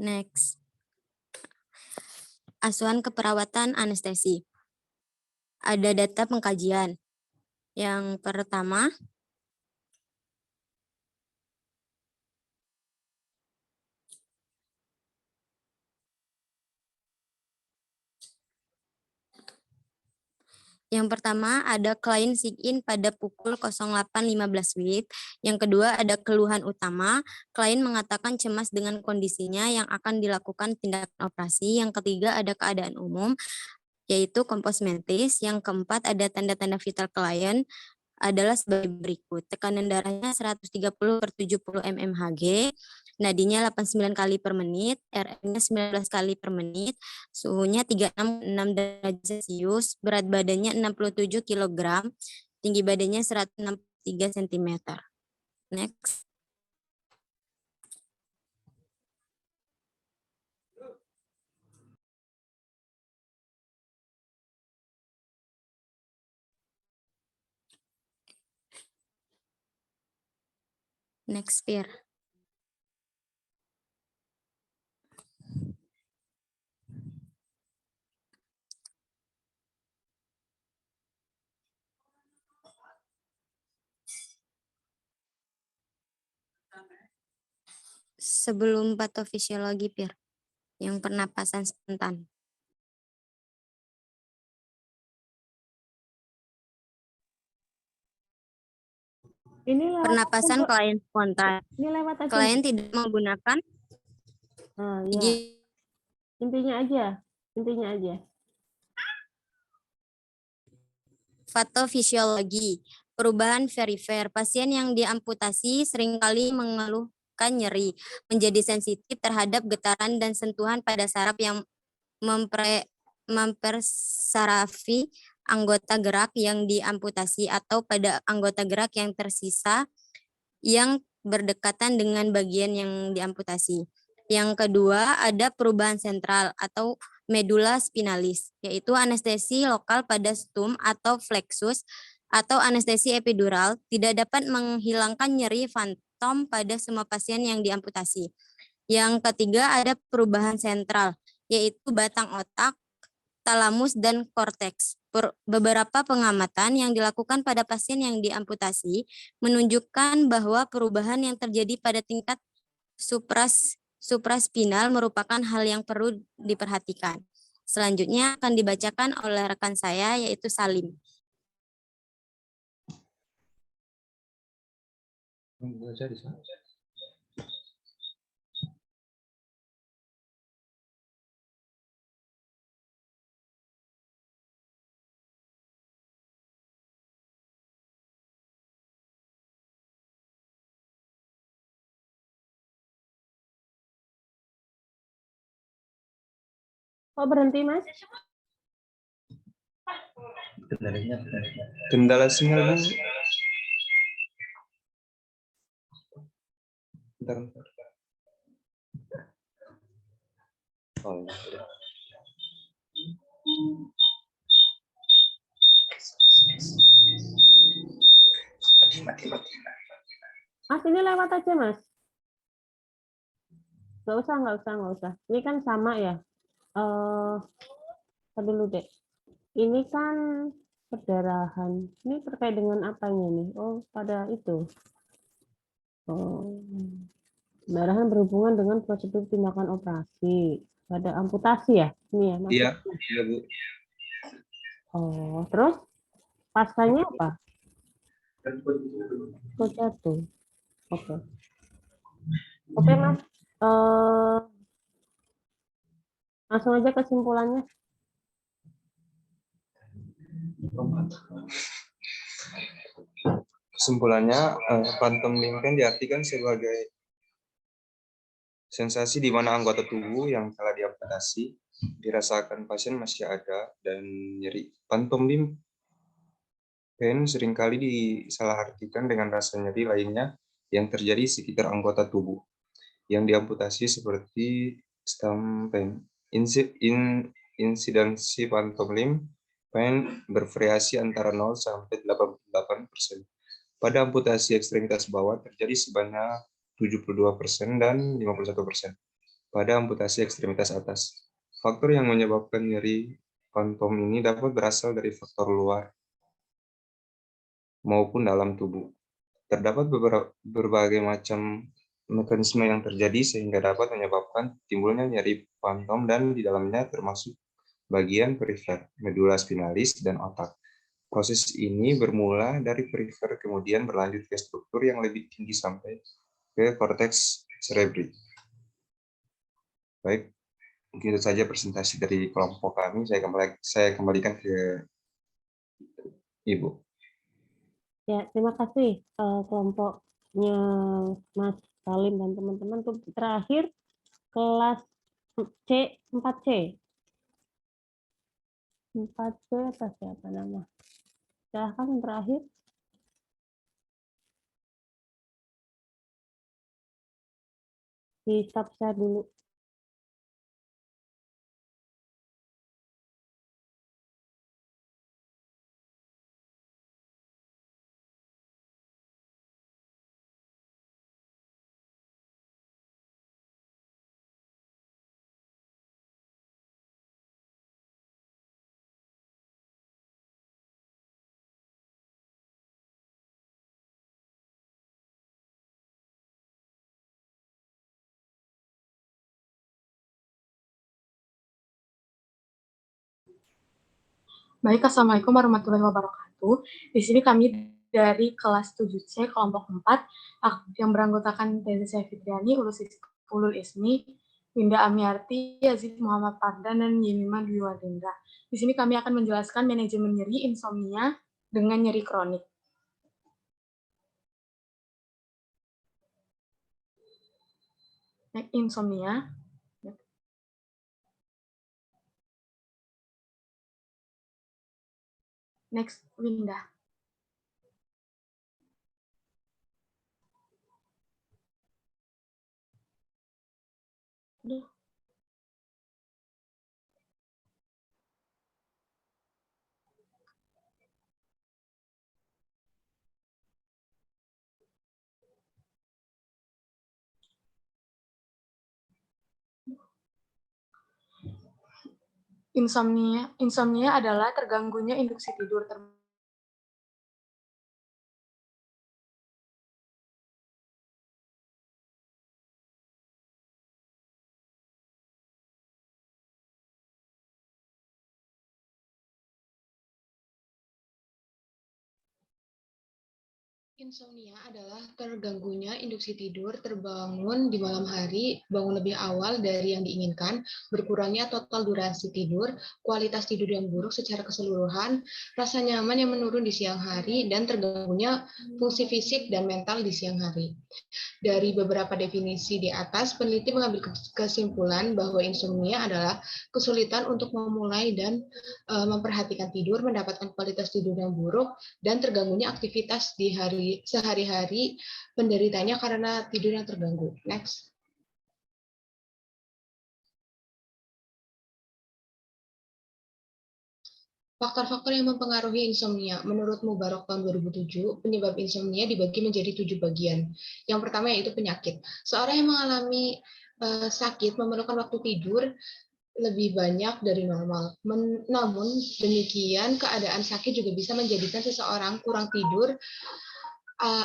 Next. Asuhan keperawatan anestesi. Ada data pengkajian. Yang pertama, ada klien sign-in pada pukul 08.15 WIB. Yang kedua ada keluhan utama, klien mengatakan cemas dengan kondisinya yang akan dilakukan tindakan operasi. Yang ketiga ada keadaan umum, yaitu kompos mentis. Yang keempat ada tanda-tanda vital klien adalah sebagai berikut. Tekanan darahnya 130/70 mmHg, nadinya 89 kali per menit, RM-nya 19 kali per menit, suhunya 36,6 derajat Celcius, berat badannya 67 kg, tinggi badannya 163 cm. Next. Next, Pir. Sebelum patofisiologi, Pir, yang pernapasan spontan. Ini lewat Pernapasan klien spontan. Ini lewat aja. Klien tidak menggunakan ya. Intinya aja. Patofisiologi. Perubahan perifer. Pasien yang diamputasi seringkali mengeluhkan nyeri, menjadi sensitif terhadap getaran dan sentuhan pada saraf yang mempersarafi anggota gerak yang diamputasi atau pada anggota gerak yang tersisa yang berdekatan dengan bagian yang diamputasi. Yang kedua ada perubahan sentral atau medula spinalis, yaitu anestesi lokal pada stum atau flexus atau anestesi epidural tidak dapat menghilangkan nyeri fantom pada semua pasien yang diamputasi. Yang ketiga ada perubahan sentral, yaitu batang otak, talamus, dan korteks. Beberapa pengamatan yang dilakukan pada pasien yang diamputasi menunjukkan bahwa perubahan yang terjadi pada tingkat supraspinal merupakan hal yang perlu diperhatikan. Selanjutnya akan dibacakan oleh rekan saya, yaitu Salim. Kok berhenti, Mas? Kendala sinyal, Bu. Bentar. Oh, ya. Mati. Mas, ini lewat aja, Mas. Nggak usah. Ini kan sama ya. Dulu deh. Ini kan Perdarahan. Ini terkait dengan apanya nih? Oh, pada itu. Oh. Perdarahan berhubungan dengan prosedur tindakan operasi. Pada amputasi ya? Ini ya, Iya, maksudnya. iya Bu. Oh, terus pascanya apa? Oh, jatuh. Oke. Oke, Mas. Langsung aja kesimpulannya. Kesimpulannya, phantom limb kan diartikan sebagai sensasi di mana anggota tubuh yang telah diamputasi dirasakan pasien masih ada dan nyeri. Phantom limb pain seringkali disalahartikan dengan rasa nyeri lainnya yang terjadi di sekitar anggota tubuh yang diamputasi seperti stump pain. Insidensi phantom limb pain bervariasi antara 0 sampai 88%. Pada amputasi ekstremitas bawah terjadi sebanyak 72% dan 51% pada amputasi ekstremitas atas. Faktor yang menyebabkan nyeri phantom ini dapat berasal dari faktor luar maupun dalam tubuh. Terdapat berbagai macam mekanisme yang terjadi sehingga dapat menyebabkan timbulnya nyeri phantom dan di dalamnya termasuk bagian perifer, medula spinalis, dan otak. Proses ini bermula dari perifer kemudian berlanjut ke struktur yang lebih tinggi sampai ke korteks cerebri. Baik, mungkin itu saja presentasi dari kelompok kami. Saya kembalikan ke Ibu. Ya, terima kasih kelompoknya Mas Salim dan teman-teman. Terakhir kelas C, 4C. 4C atas siapa nama? Silahkan yang terakhir. Di stop share dulu. Baik, Assalamualaikum warahmatullahi wabarakatuh. Di sini kami dari kelas 7C kelompok 4 yang beranggotakan Teza Fitriani, Ulul Ismi, Winda Amiarti, Yazid Muhammad Pardan, dan Yemima Dwi Wadendra. Di sini kami akan menjelaskan manajemen nyeri insomnia dengan nyeri kronik. Insomnia. Next, Winda. Insomnia adalah terganggunya induksi tidur Insomnia adalah terganggunya induksi tidur, terbangun di malam hari, bangun lebih awal dari yang diinginkan, berkurangnya total durasi tidur, kualitas tidur yang buruk secara keseluruhan, rasa nyaman yang menurun di siang hari, dan terganggunya fungsi fisik dan mental di siang hari. Dari beberapa definisi di atas, peneliti mengambil kesimpulan bahwa insomnia adalah kesulitan untuk memulai dan memperhatikan tidur, mendapatkan kualitas tidur yang buruk, dan terganggunya aktivitas di sehari-hari penderitanya karena tidur yang terganggu. Next. Faktor-faktor yang mempengaruhi insomnia. Menurut Mubarak tahun 2007, penyebab insomnia dibagi menjadi 7 bagian. Yang pertama yaitu penyakit. Seorang yang mengalami sakit memerlukan waktu tidur lebih banyak dari normal. Namun demikian, keadaan sakit juga bisa menjadikan seseorang kurang tidur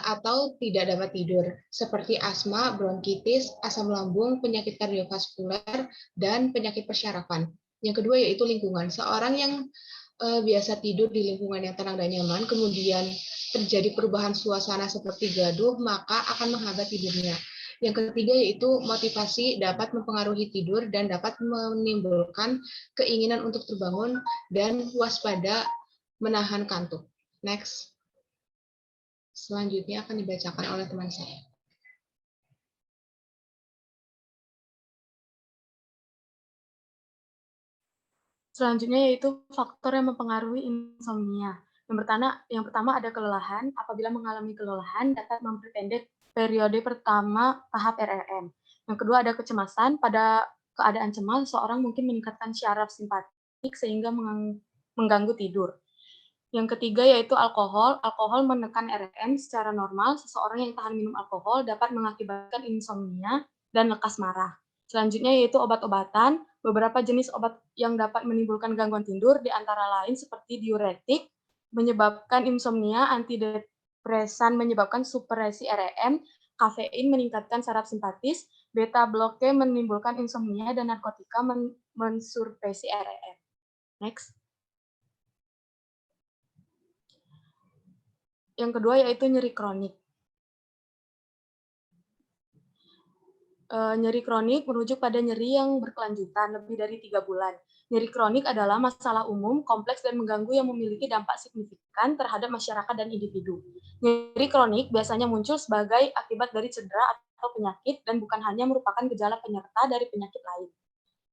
atau tidak dapat tidur, seperti asma, bronkitis, asam lambung, penyakit kardiovaskuler, dan penyakit persyarafan. Yang kedua yaitu lingkungan. Seorang yang biasa tidur di lingkungan yang tenang dan nyaman, kemudian terjadi perubahan suasana seperti gaduh, maka akan menghambat tidurnya. Yang ketiga yaitu motivasi dapat mempengaruhi tidur dan dapat menimbulkan keinginan untuk terbangun dan waspada menahan kantuk. Next. Selanjutnya akan dibacakan oleh teman saya. Selanjutnya yaitu faktor yang mempengaruhi insomnia. Yang pertama ada kelelahan. Apabila mengalami kelelahan dapat memperpendek periode pertama tahap REM. Yang kedua ada kecemasan. Pada keadaan cemas, seorang mungkin meningkatkan syaraf simpatik sehingga mengganggu tidur. Yang ketiga yaitu alkohol. Alkohol menekan REM secara normal. Seseorang yang tahan minum alkohol dapat mengakibatkan insomnia dan lekas marah. Selanjutnya yaitu obat-obatan. Beberapa jenis obat yang dapat menimbulkan gangguan tidur di antara lain seperti diuretik, menyebabkan insomnia, antidepresan menyebabkan supresi REM, kafein meningkatkan saraf simpatis, beta bloke menimbulkan insomnia, dan narkotika mensupresi REM. Next. Yang kedua yaitu nyeri kronik. Nyeri kronik merujuk pada nyeri yang berkelanjutan lebih dari 3 bulan. Nyeri kronik adalah masalah umum, kompleks, dan mengganggu yang memiliki dampak signifikan terhadap masyarakat dan individu. Nyeri kronik biasanya muncul sebagai akibat dari cedera atau penyakit dan bukan hanya merupakan gejala penyerta dari penyakit lain.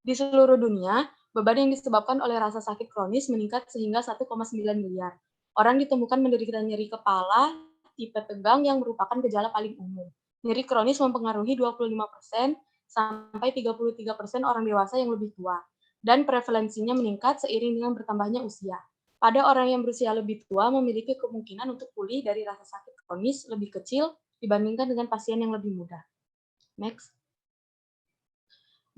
Di seluruh dunia, beban yang disebabkan oleh rasa sakit kronis meningkat sehingga 1,9 miliar. Orang ditemukan menderita nyeri kepala, tipe tegang yang merupakan gejala paling umum. Nyeri kronis mempengaruhi 25% sampai 33% orang dewasa yang lebih tua, dan prevalensinya meningkat seiring dengan bertambahnya usia. Pada orang yang berusia lebih tua memiliki kemungkinan untuk pulih dari rasa sakit kronis lebih kecil dibandingkan dengan pasien yang lebih muda. Next.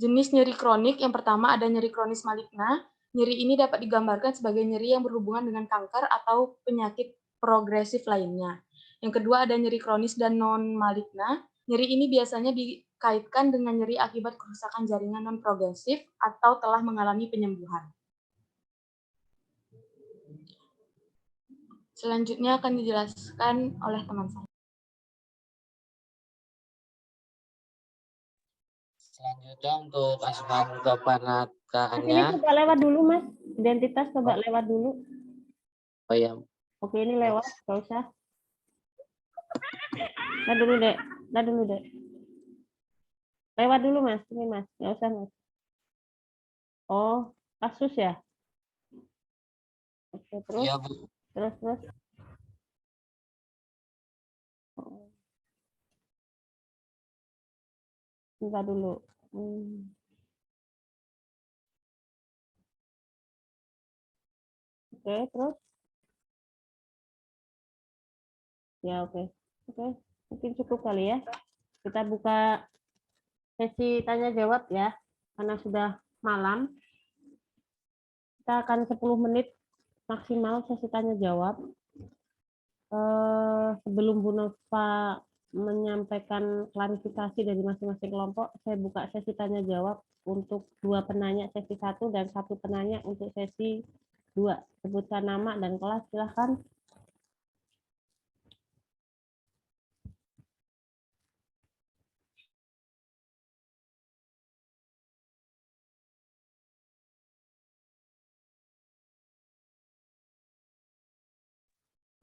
Jenis nyeri kronik yang pertama ada nyeri kronis maligna. Nyeri ini dapat digambarkan sebagai nyeri yang berhubungan dengan kanker atau penyakit progresif lainnya. Yang kedua ada nyeri kronis dan non-maligna. Nyeri ini biasanya dikaitkan dengan nyeri akibat kerusakan jaringan non-progresif atau telah mengalami penyembuhan. Selanjutnya akan dijelaskan oleh teman saya. Selanjutnya untuk asuhan kepanataannya. Ini coba lewat dulu, Mas. Identitas coba lewat dulu. Oh ya. Oke, ini lewat, nggak usah. Nah dulu, Dek. Lewat dulu, Mas. Ini, Mas. Nggak usah, Mas. Oh, kasus ya? Oke, terus? Iya, Bu. Terus. Bentar dulu. Oke, terus? Ya, oke. Mungkin cukup kali ya. Kita buka sesi tanya jawab ya, karena sudah malam. Kita akan 10 menit maksimal sesi tanya jawab. Sebelum Bu Nova menyampaikan klarifikasi dari masing-masing kelompok, saya buka sesi tanya jawab untuk 2 penanya sesi 1 dan 1 penanya untuk sesi 2. Sebutkan nama dan kelas, silahkan.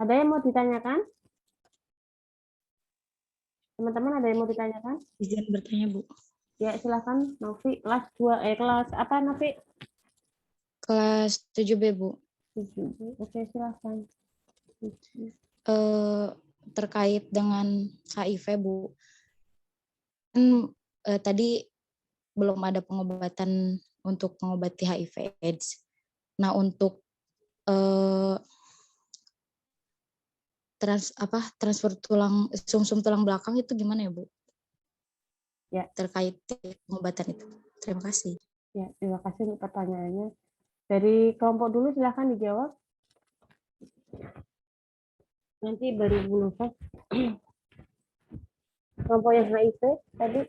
Ada yang mau ditanyakan? Teman-teman ada yang mau ditanyakan? Izin bertanya, Bu. Ya, silakan Novi. Kelas 2, kelas apa, Novi? Kelas 7B, Bu. 7B. Oke, silakan. Terkait dengan HIV, Bu. Tadi belum ada pengobatan untuk mengobati HIV/AIDS. Nah, untuk transfer sumsum tulang belakang itu gimana ya, Bu? Ya. Terkait pengobatan itu. Terima kasih. Ya, terima kasih untuk pertanyaannya. Dari kelompok dulu silahkan dijawab. Nanti baru Bu Nova. Kelompok yang HIV tadi.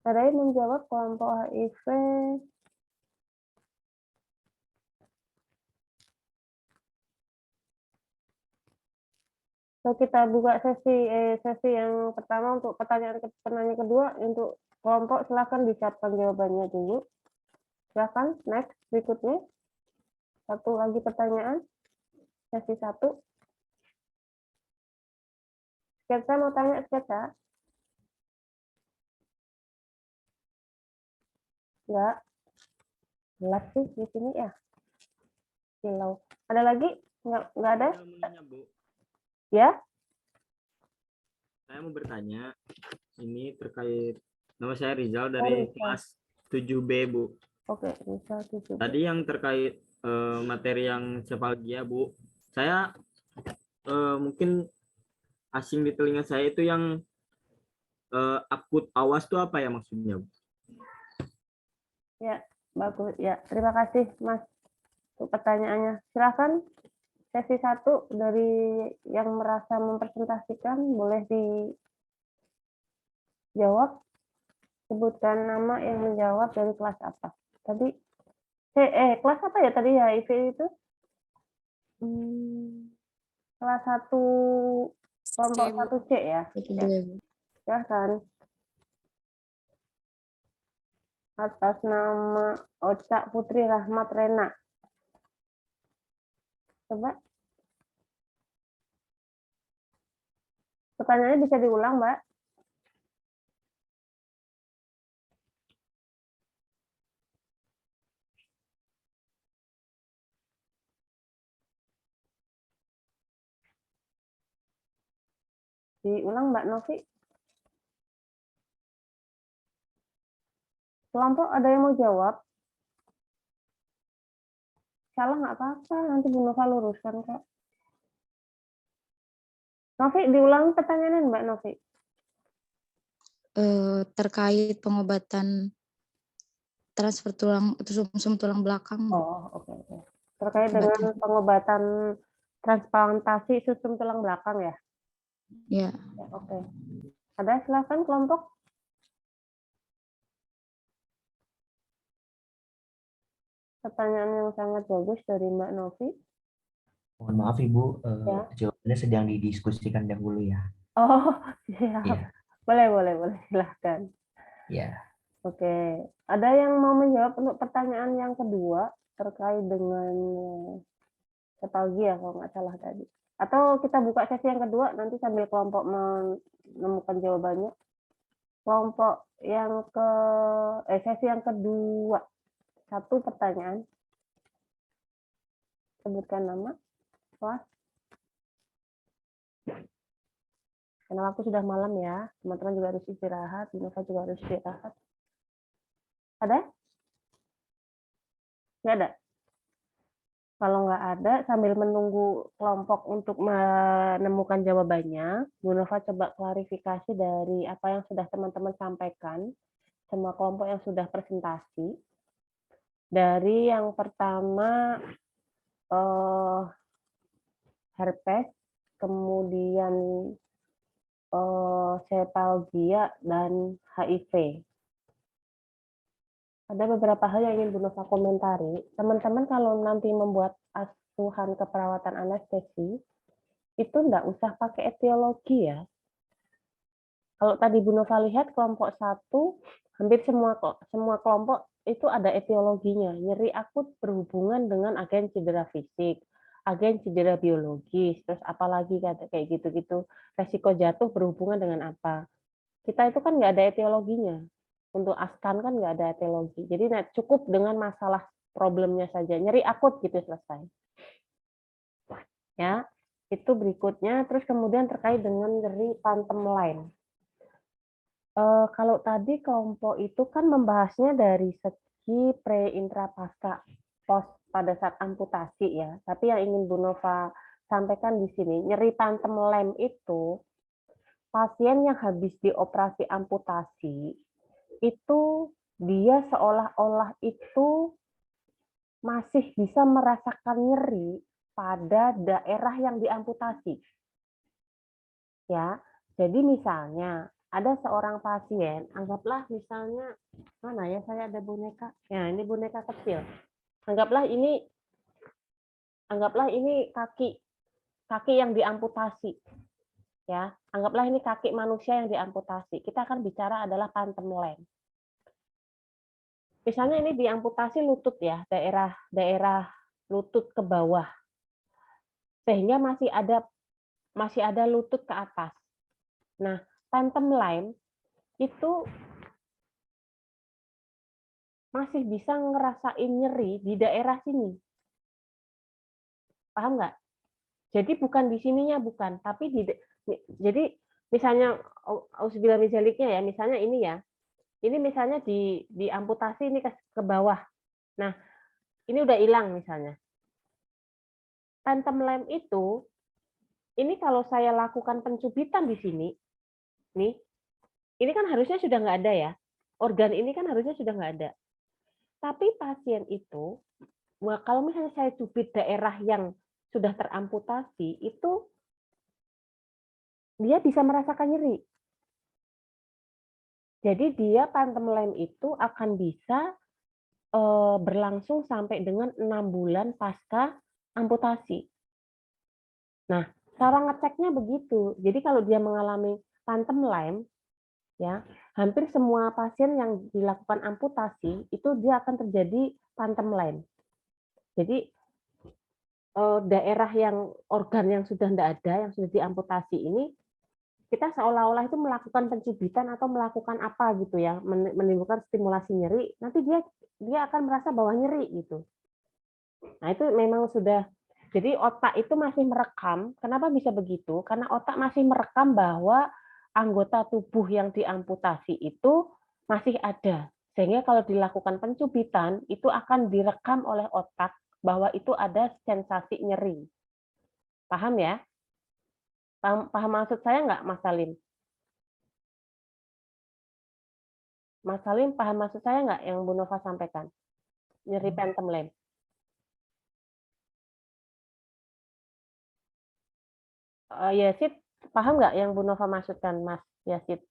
Tadi menjawab kelompok HIV. So, kita buka sesi yang pertama untuk penanya kedua untuk kelompok, silakan disiapkan jawabannya dulu. Silakan next berikutnya. Satu lagi pertanyaan. Sesi 1. Sketsa mau tanya sketsa? Enggak. Gelap sih di sini ya. Silau. Ada lagi? Enggak ada? Ya? Saya mau bertanya, ini terkait, nama saya Rizal dari kelas 7B, Bu. Oke, Rizal 7B. Tadi yang terkait materi yang sepalgia, Bu. Saya mungkin asing di telinga saya itu yang akut awas itu apa ya maksudnya, Bu? Ya, bagus. Ya, terima kasih Mas untuk pertanyaannya. Silakan sesi 1 dari yang merasa mempresentasikan boleh dijawab. Sebutkan nama yang menjawab dari kelas apa. Tadi kelas apa ya tadi ya HIV itu? Kelas 1 kelompok 1C ya. Silakan. Atas nama Oca Putri Rahmat Rena. Coba. Pertanyaannya bisa diulang, Mbak. Diulang, Mbak Novi. Kelompok ada yang mau jawab? Salah nggak apa-apa, nanti Bu Nova luruskan kok. Novi, diulang pertanyaannya Mbak Novi. Terkait pengobatan transfer tulang sumsum tulang belakang. Oh, oke. Terkait dengan pengobatan transplantasi sumsum tulang belakang ya? Ya. Oke. Ada silakan kelompok. Pertanyaan yang sangat bagus dari Mbak Novi. Mohon maaf Ibu, Ya. jawabannya sedang didiskusikan dahulu ya. Oh, siap. Iya. Boleh, silahkan. Ya. Oke, ada yang mau menjawab untuk pertanyaan yang kedua terkait dengan sepalgia kalau nggak salah tadi. Atau kita buka sesi yang kedua, nanti sambil kelompok menemukan jawabannya. Kelompok yang sesi yang kedua, 1 pertanyaan. Sebutkan nama, kelas. Karena waktu sudah malam ya, teman-teman juga harus istirahat, Nova juga harus istirahat. Ada? Nggak ada? Kalau nggak ada, sambil menunggu kelompok untuk menemukan jawabannya, Bu Nova coba klarifikasi dari apa yang sudah teman-teman sampaikan, semua kelompok yang sudah presentasi. Dari yang pertama, herpes, kemudian sepalgia, dan HIV. Ada beberapa hal yang ingin Bu Nova komentari. Teman-teman kalau nanti membuat asuhan keperawatan anestesi, itu enggak usah pakai etiologi ya. Kalau tadi Bu Nova lihat kelompok 1, hampir semua kelompok itu ada etiologinya. Nyeri akut berhubungan dengan agen cedera fisik, agen cedera biologis, terus apalagi kayak gitu-gitu. Resiko jatuh berhubungan dengan apa. Kita itu kan nggak ada etiologinya. Untuk askan kan nggak ada etiologi. Jadi cukup dengan masalah problemnya saja. Nyeri akut gitu selesai. Ya, itu berikutnya. Terus kemudian terkait dengan nyeri pantem lain. Kalau tadi kelompok itu kan membahasnya dari segi pre, intra, pasca, post pada saat amputasi ya. Tapi yang ingin Bu Nova sampaikan di sini, nyeri pantem lem itu pasien yang habis dioperasi amputasi itu dia seolah-olah itu masih bisa merasakan nyeri pada daerah yang diamputasi. Ya, jadi misalnya ada seorang pasien, anggaplah misalnya mana ya, saya ada boneka. Ya, ini boneka kecil. Anggaplah ini kaki yang diamputasi. Ya, anggaplah ini kaki manusia yang diamputasi. Kita akan bicara adalah pantem lem. Misalnya ini diamputasi lutut ya, daerah lutut ke bawah. Sehingga masih ada lutut ke atas. Nah, pantem lem itu masih bisa ngerasain nyeri di daerah sini. Paham nggak? Jadi bukan di sininya, bukan, tapi jadi misalnya auzubillah min zaliknya ya, misalnya ini ya. Ini misalnya diamputasi ini ke bawah. Nah, ini udah hilang misalnya. Pantem lem itu, ini kalau saya lakukan pencubitan di sini, nih, ini kan harusnya sudah nggak ada ya. Organ ini kan harusnya sudah nggak ada. Tapi pasien itu, kalau misalnya saya cubit daerah yang sudah teramputasi, itu dia bisa merasakan nyeri. Jadi dia pantem lem itu akan bisa berlangsung sampai dengan 6 bulan pasca amputasi. Nah, cara ngeceknya begitu. Jadi kalau dia mengalami pantem lem, ya, hampir semua pasien yang dilakukan amputasi itu dia akan terjadi pantem lem. Jadi daerah yang organ yang sudah tidak ada, yang sudah diamputasi ini, kita seolah-olah itu melakukan pencubitan atau melakukan apa gitu ya, menimbulkan stimulasi nyeri, nanti dia akan merasa bahwa nyeri gitu. Nah itu memang sudah, jadi otak itu masih merekam. Kenapa bisa begitu? Karena otak masih merekam bahwa anggota tubuh yang diamputasi itu masih ada. Sehingga kalau dilakukan pencubitan, itu akan direkam oleh otak bahwa itu ada sensasi nyeri. Paham ya? Paham maksud saya nggak, Mas Salim? Mas Salim, paham maksud saya nggak yang Bu Nova sampaikan? Nyeri pantem lem. Yasid, paham nggak yang Bu Nova maksudkan, Mas Yasid?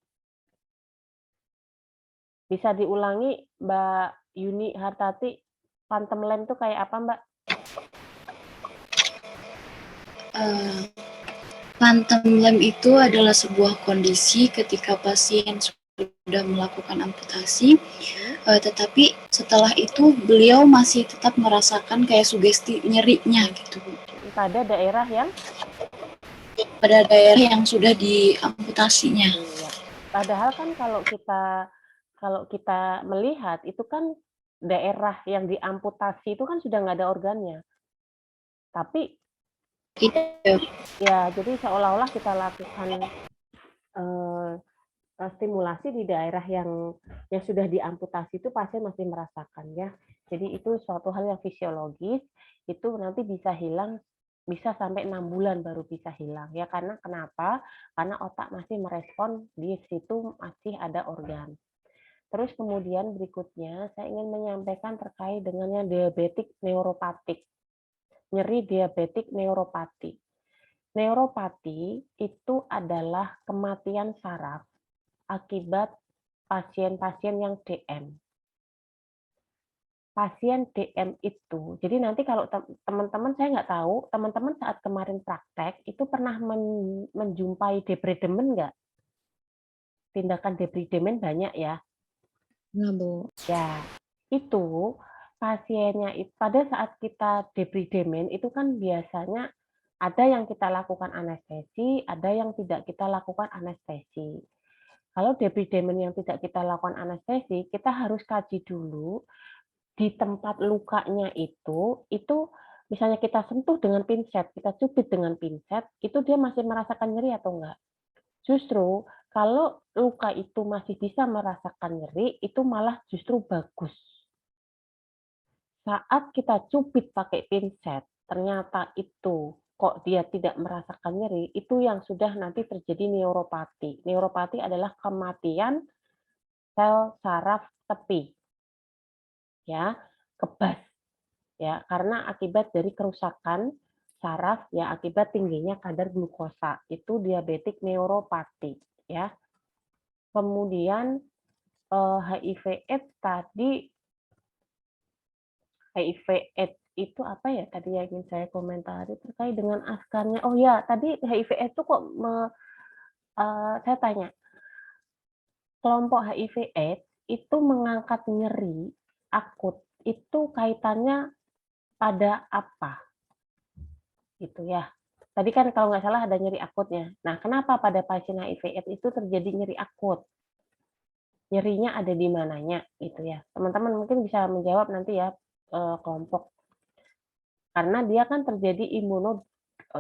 Bisa diulangi, Mbak Yuni Hartati, pantem lem itu kayak apa, Mbak? Pantem lem itu adalah sebuah kondisi ketika pasien sudah melakukan amputasi, tetapi setelah itu beliau masih tetap merasakan kayak sugesti nyerinya gitu. Pada daerah yang? Pada daerah yang sudah diamputasinya. Iya. Padahal kan kalau kita melihat itu kan daerah yang diamputasi itu kan sudah nggak ada organnya. Tapi ya jadi seolah-olah kita lakukan stimulasi di daerah yang sudah diamputasi itu pasien masih merasakan ya. Jadi itu suatu hal yang fisiologis, itu nanti bisa hilang, bisa sampai 6 bulan baru bisa hilang ya. Karena kenapa? Karena otak masih merespon di situ masih ada organ. Terus kemudian berikutnya saya ingin menyampaikan terkait dengan yang diabetik neuropatik. Nyeri diabetik neuropati. Neuropati itu adalah kematian saraf akibat pasien-pasien yang DM. Pasien DM itu, jadi nanti kalau teman-teman, saya nggak tahu, teman-teman saat kemarin praktek, itu pernah menjumpai debridemen nggak? Tindakan debridemen banyak ya? Nah, Bu. Ya, itu pasiennya, pada saat kita debridemen, itu kan biasanya ada yang kita lakukan anestesi, ada yang tidak kita lakukan anestesi. Kalau debridemen yang tidak kita lakukan anestesi, kita harus kaji dulu di tempat lukanya itu misalnya kita sentuh dengan pinset, kita cubit dengan pinset, itu dia masih merasakan nyeri atau enggak? Justru kalau luka itu masih bisa merasakan nyeri, itu malah justru bagus. Saat kita cubit pakai pinset, ternyata itu kok dia tidak merasakan nyeri, itu yang sudah nanti terjadi neuropati. Neuropati adalah kematian sel saraf tepi, ya, kebas, ya, karena akibat dari kerusakan saraf ya akibat tingginya kadar glukosa, itu diabetik neuropati, ya. Kemudian HIV/AIDS tadi, HIV/AIDS itu apa ya tadi yang ingin saya komentari terkait dengan askarnya. Oh ya, tadi HIV/AIDS itu kok saya tanya, kelompok HIV/AIDS itu mengangkat nyeri akut itu kaitannya pada apa? Gitu ya. Tadi kan kalau nggak salah ada nyeri akutnya. Nah, kenapa pada pasien HIV/AIDS itu terjadi nyeri akut? Nyerinya ada di mananya gitu ya. Teman-teman mungkin bisa menjawab nanti ya kelompok. Karena dia kan terjadi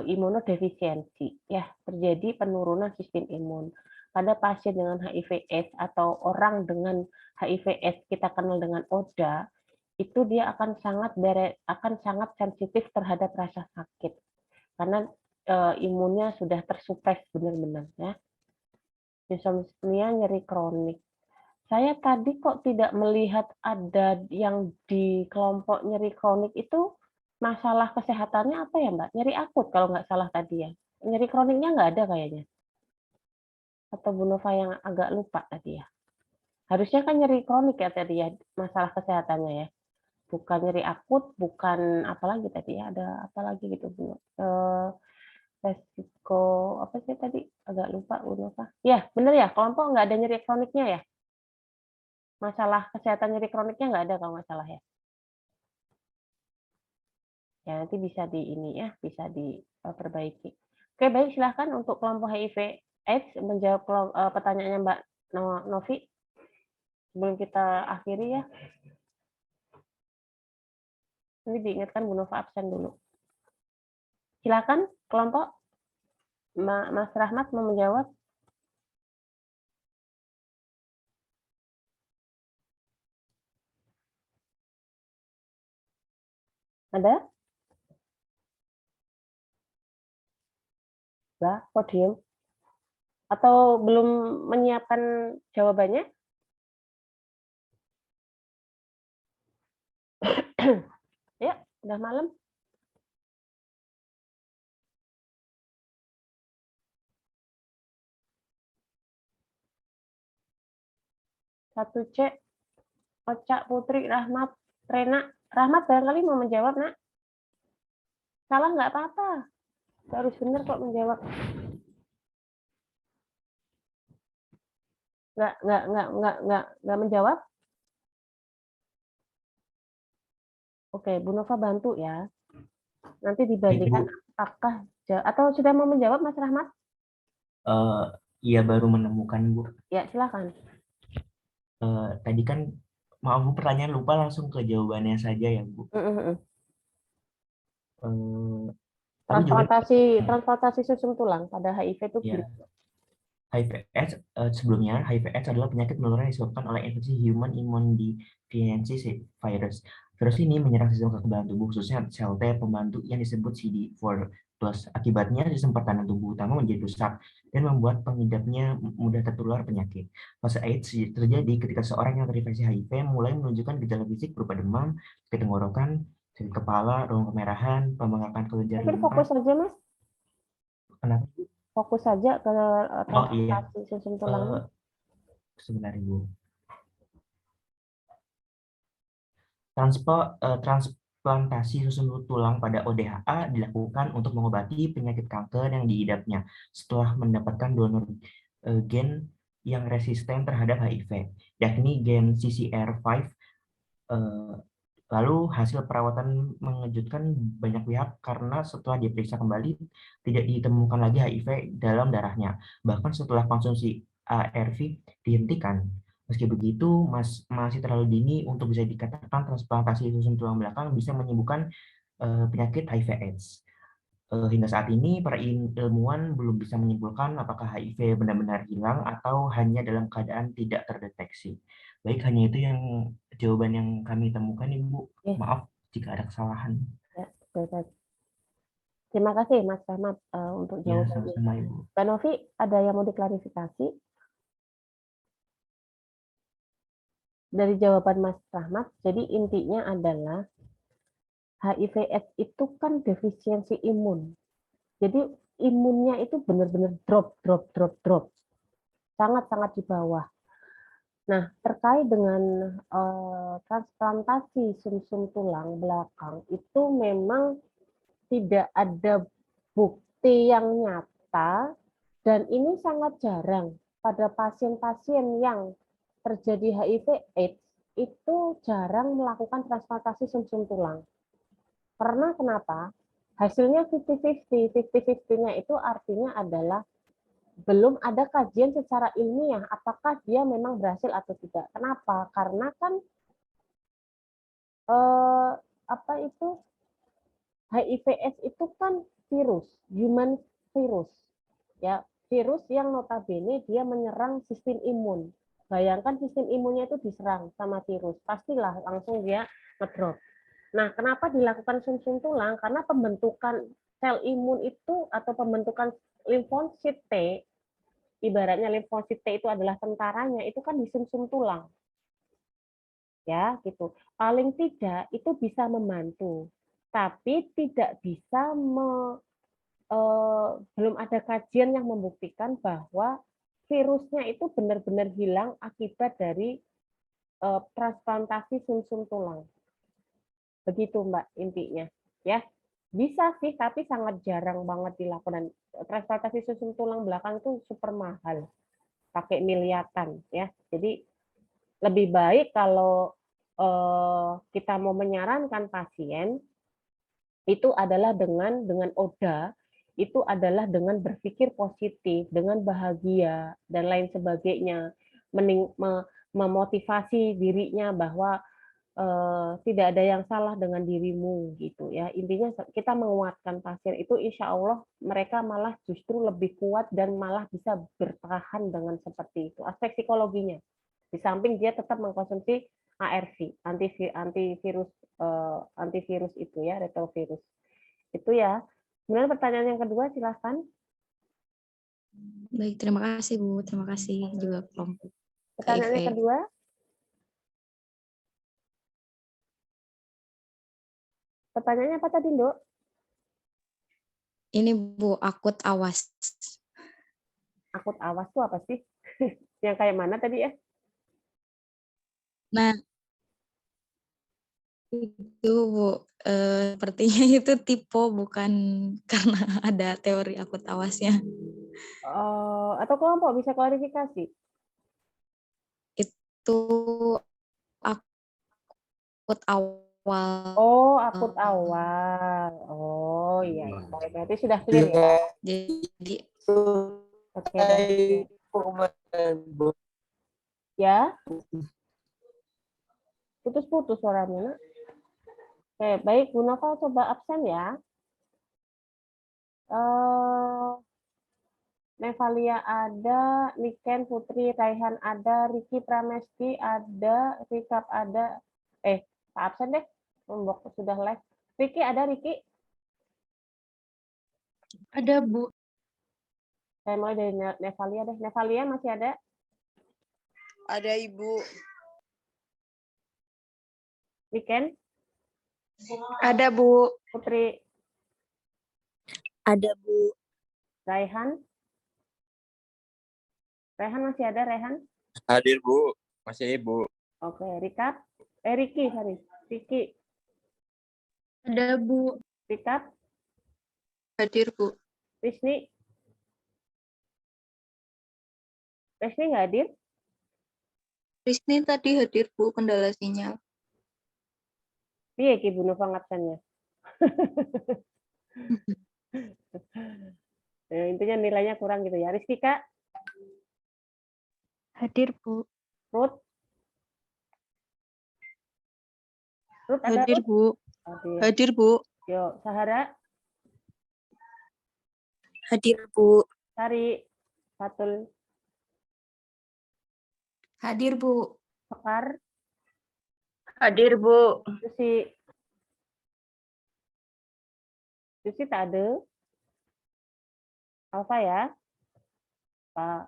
imunodefisiensi ya, terjadi penurunan sistem imun. Pada pasien dengan HIV/AIDS atau orang dengan HIV/AIDS kita kenal dengan ODA, itu dia akan sangat sensitif terhadap rasa sakit. Karena imunnya sudah tersupres benar-benar ya. Insomnia, nyeri kronik. Saya tadi kok tidak melihat ada yang di kelompok nyeri kronik itu masalah kesehatannya apa ya Mbak? Nyeri akut kalau nggak salah tadi ya. Nyeri kroniknya nggak ada kayaknya. Atau Bu Nova yang agak lupa tadi ya. Harusnya kan nyeri kronik ya tadi ya, masalah kesehatannya ya. Bukan nyeri akut, bukan apalagi tadi ya, ada apa lagi gitu Bu. Resiko apa sih tadi? Agak lupa Bu Nova. Ya, benar ya, kelompok nggak ada nyeri kroniknya ya. Masalah kesehatan nyeri kroniknya nggak ada kalau nggak salah ya. Ya nanti bisa di ini ya, bisa diperbaiki. Oke baik, silahkan untuk kelompok HIV/AIDS menjawab pertanyaannya Mbak Novi sebelum kita akhiri ya. Ini diingatkan Bu Nova absen dulu. Silakan kelompok Mas Rahmat mau menjawab. Ada? Lah, kok diem? Atau belum menyiapkan jawabannya? Ya, udah malam. Satu C, Oca, Putri, Rahmat, Rena. Rahmat barangkali mau menjawab, Nak. Salah nggak apa-apa. Harus benar kok menjawab. Nggak menjawab. Oke, Bu Nova bantu ya. Nanti dibandingkan apakah atau sudah mau menjawab Mas Rahmat? Iya baru menemukan Bu. Ya silakan. Tadi kan maaf Bu pertanyaan lupa langsung ke jawabannya saja ya Bu. Transplantasi susum tulang pada HIV itu ya. HIV/AIDS sebelumnya HIV/AIDS adalah penyakit menular yang disebabkan oleh infeksi human immunodeficiency virus. Virus ini menyerang sistem kekebalan tubuh khususnya sel T pembantu yang disebut CD4+. Akibatnya sistem pertahanan tubuh utama menjadi rusak dan membuat pengidapnya mudah tertular penyakit. Fase AIDS terjadi ketika seorang yang terinfeksi HIV mulai menunjukkan gejala fisik berupa demam, sakit tenggorokan, sakit kepala, raung kemerahan, pembengkakan kelenjar limpa. Fokus saja Mas. Kenapa? Fokus saja ke transplantasi susum tulang. Sebentar Ibu. Transplantasi susum tulang pada ODHA dilakukan untuk mengobati penyakit kanker yang diidapnya setelah mendapatkan donor gen yang resisten terhadap HIV, yakni gen CCR5. Lalu hasil perawatan mengejutkan banyak pihak karena setelah diperiksa kembali tidak ditemukan lagi HIV dalam darahnya. Bahkan setelah konsumsi ARV dihentikan. Meski begitu, masih terlalu dini untuk bisa dikatakan transplantasi susum tulang belakang bisa menyembuhkan penyakit HIV/AIDS. Hingga saat ini, para ilmuwan belum bisa menyimpulkan apakah HIV benar-benar hilang atau hanya dalam keadaan tidak terdeteksi. Baik, hanya itu yang jawaban yang kami temukan, Ibu. Maaf jika ada kesalahan. Terima kasih Mas Rahmat untuk Ya, jawabannya. sama-sama Ibu. Mbak Novi, ada yang mau diklarifikasi? Dari jawaban Mas Rahmat, jadi intinya adalah HIV/AIDS itu kan defisiensi imun. Jadi imunnya itu benar-benar drop. Sangat-sangat di bawah. Nah, terkait dengan transplantasi sumsum tulang belakang, itu memang tidak ada bukti yang nyata, dan ini sangat jarang pada pasien-pasien yang terjadi HIV/AIDS itu jarang melakukan transplantasi sumsum tulang. Karena kenapa? Hasilnya 50-50. 50-50-nya itu artinya adalah belum ada kajian secara ilmiah apakah dia memang berhasil atau tidak. Kenapa? Karena kan HIV/AIDS itu kan virus, human virus, ya, virus yang notabene dia menyerang sistem imun. Bayangkan sistem imunnya itu diserang sama virus, pastilah langsung dia ngedrop. Nah, kenapa dilakukan sumsum tulang? Karena pembentukan sel imun itu atau pembentukan limfosit T, ibaratnya limfosit T itu adalah tentaranya, itu kan di sumsum tulang. Ya, gitu. Paling tidak itu bisa membantu, tapi tidak bisa belum ada kajian yang membuktikan bahwa virusnya itu benar-benar hilang akibat dari transplantasi sumsum tulang. Begitu Mbak intinya, ya. Bisa sih, tapi sangat jarang banget dilakukan. Transplantasi sumsum tulang belakang itu super mahal, pakai miliaran, ya. Jadi lebih baik kalau kita mau menyarankan pasien itu adalah dengan ODA, itu adalah dengan berpikir positif, dengan bahagia dan lain sebagainya, memotivasi dirinya bahwa tidak ada yang salah dengan dirimu gitu ya. Intinya kita menguatkan pasien itu, insya Allah mereka malah justru lebih kuat dan malah bisa bertahan dengan seperti itu. Aspek psikologinya, di samping dia tetap mengkonsumsi ARV, antivirus itu ya, retrovirus itu ya. Kemudian pertanyaan yang kedua, silakan. Baik, terima kasih Bu. Terima kasih juga kelompok Pertanyaan yang HIV. kedua. Pertanyaannya apa tadi, Nduk? Ini Bu, akut awas. Akut awas itu apa sih? Yang kayak mana tadi ya? Nah, itu Bu, sepertinya itu tipe, bukan karena ada teori akut awasnya. Atau kelompok bisa klarifikasi? Itu akut awal. Oh, akut awal. Oh iya, baik. Berarti sudah clear ya? Jadi oke. Ya? Putus-putus suaranya. Oke, baik. Bu Nova coba absen ya. Nevalia ada, Niken Putri, Raihan ada, Riki Pramesti ada, Rikap ada. Pak absen deh. Mbok sudah live. Riki ada, Riki? Ada, Bu. Saya mulai dari Nevalia deh. Nevalia masih ada? Ada, Ibu. Niken? Ada, Bu. Putri? Ada, Bu. Raihan? Raihan masih ada, Raihan? Hadir, Bu. Masih, Ibu. Oke, Rikap? Riki, sorry. Riki? Ada, Bu. Rikap? Hadir, Bu. Rizny? Rizny nggak hadir? Rizny tadi hadir, Bu, kendala sinyal. Iya, Ki Bu Nova ngabsennya. Nah, intinya nilainya kurang gitu ya. Rizky, Kak? Hadir, Bu. Ruth? Ruth ada, Hadir, Ruth? Bu. Hadir, Bu. Yuk, Sahara? Hadir, Bu. Sari? Fatul? Hadir, Bu. Sekar? Hadir, Bu. Susi? Susi tak ada. Alfa ya. Pak.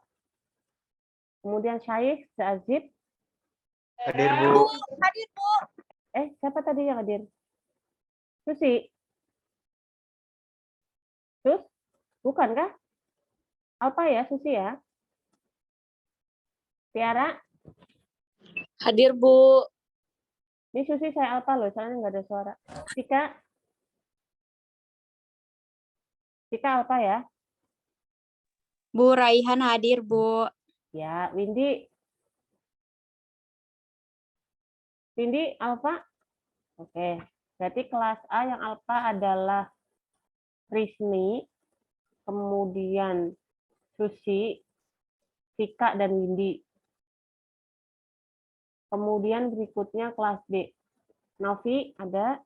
Kemudian Syekh Azib. Hadir, Bu. Hadir, Bu. Siapa tadi yang hadir? Susi. Sus? Bukan kah? Alfa ya, Susi ya. Tiara. Hadir, Bu. Ini Susi saya Alfa loh, soalnya nggak ada suara. Tika. Tika Alfa ya. Bu Raihan hadir, Bu. Ya, Windy. Windy Alfa. Oke. Berarti kelas A yang Alfa adalah Risni, kemudian Susi, Tika, dan Windy. Kemudian berikutnya kelas B. Novi ada?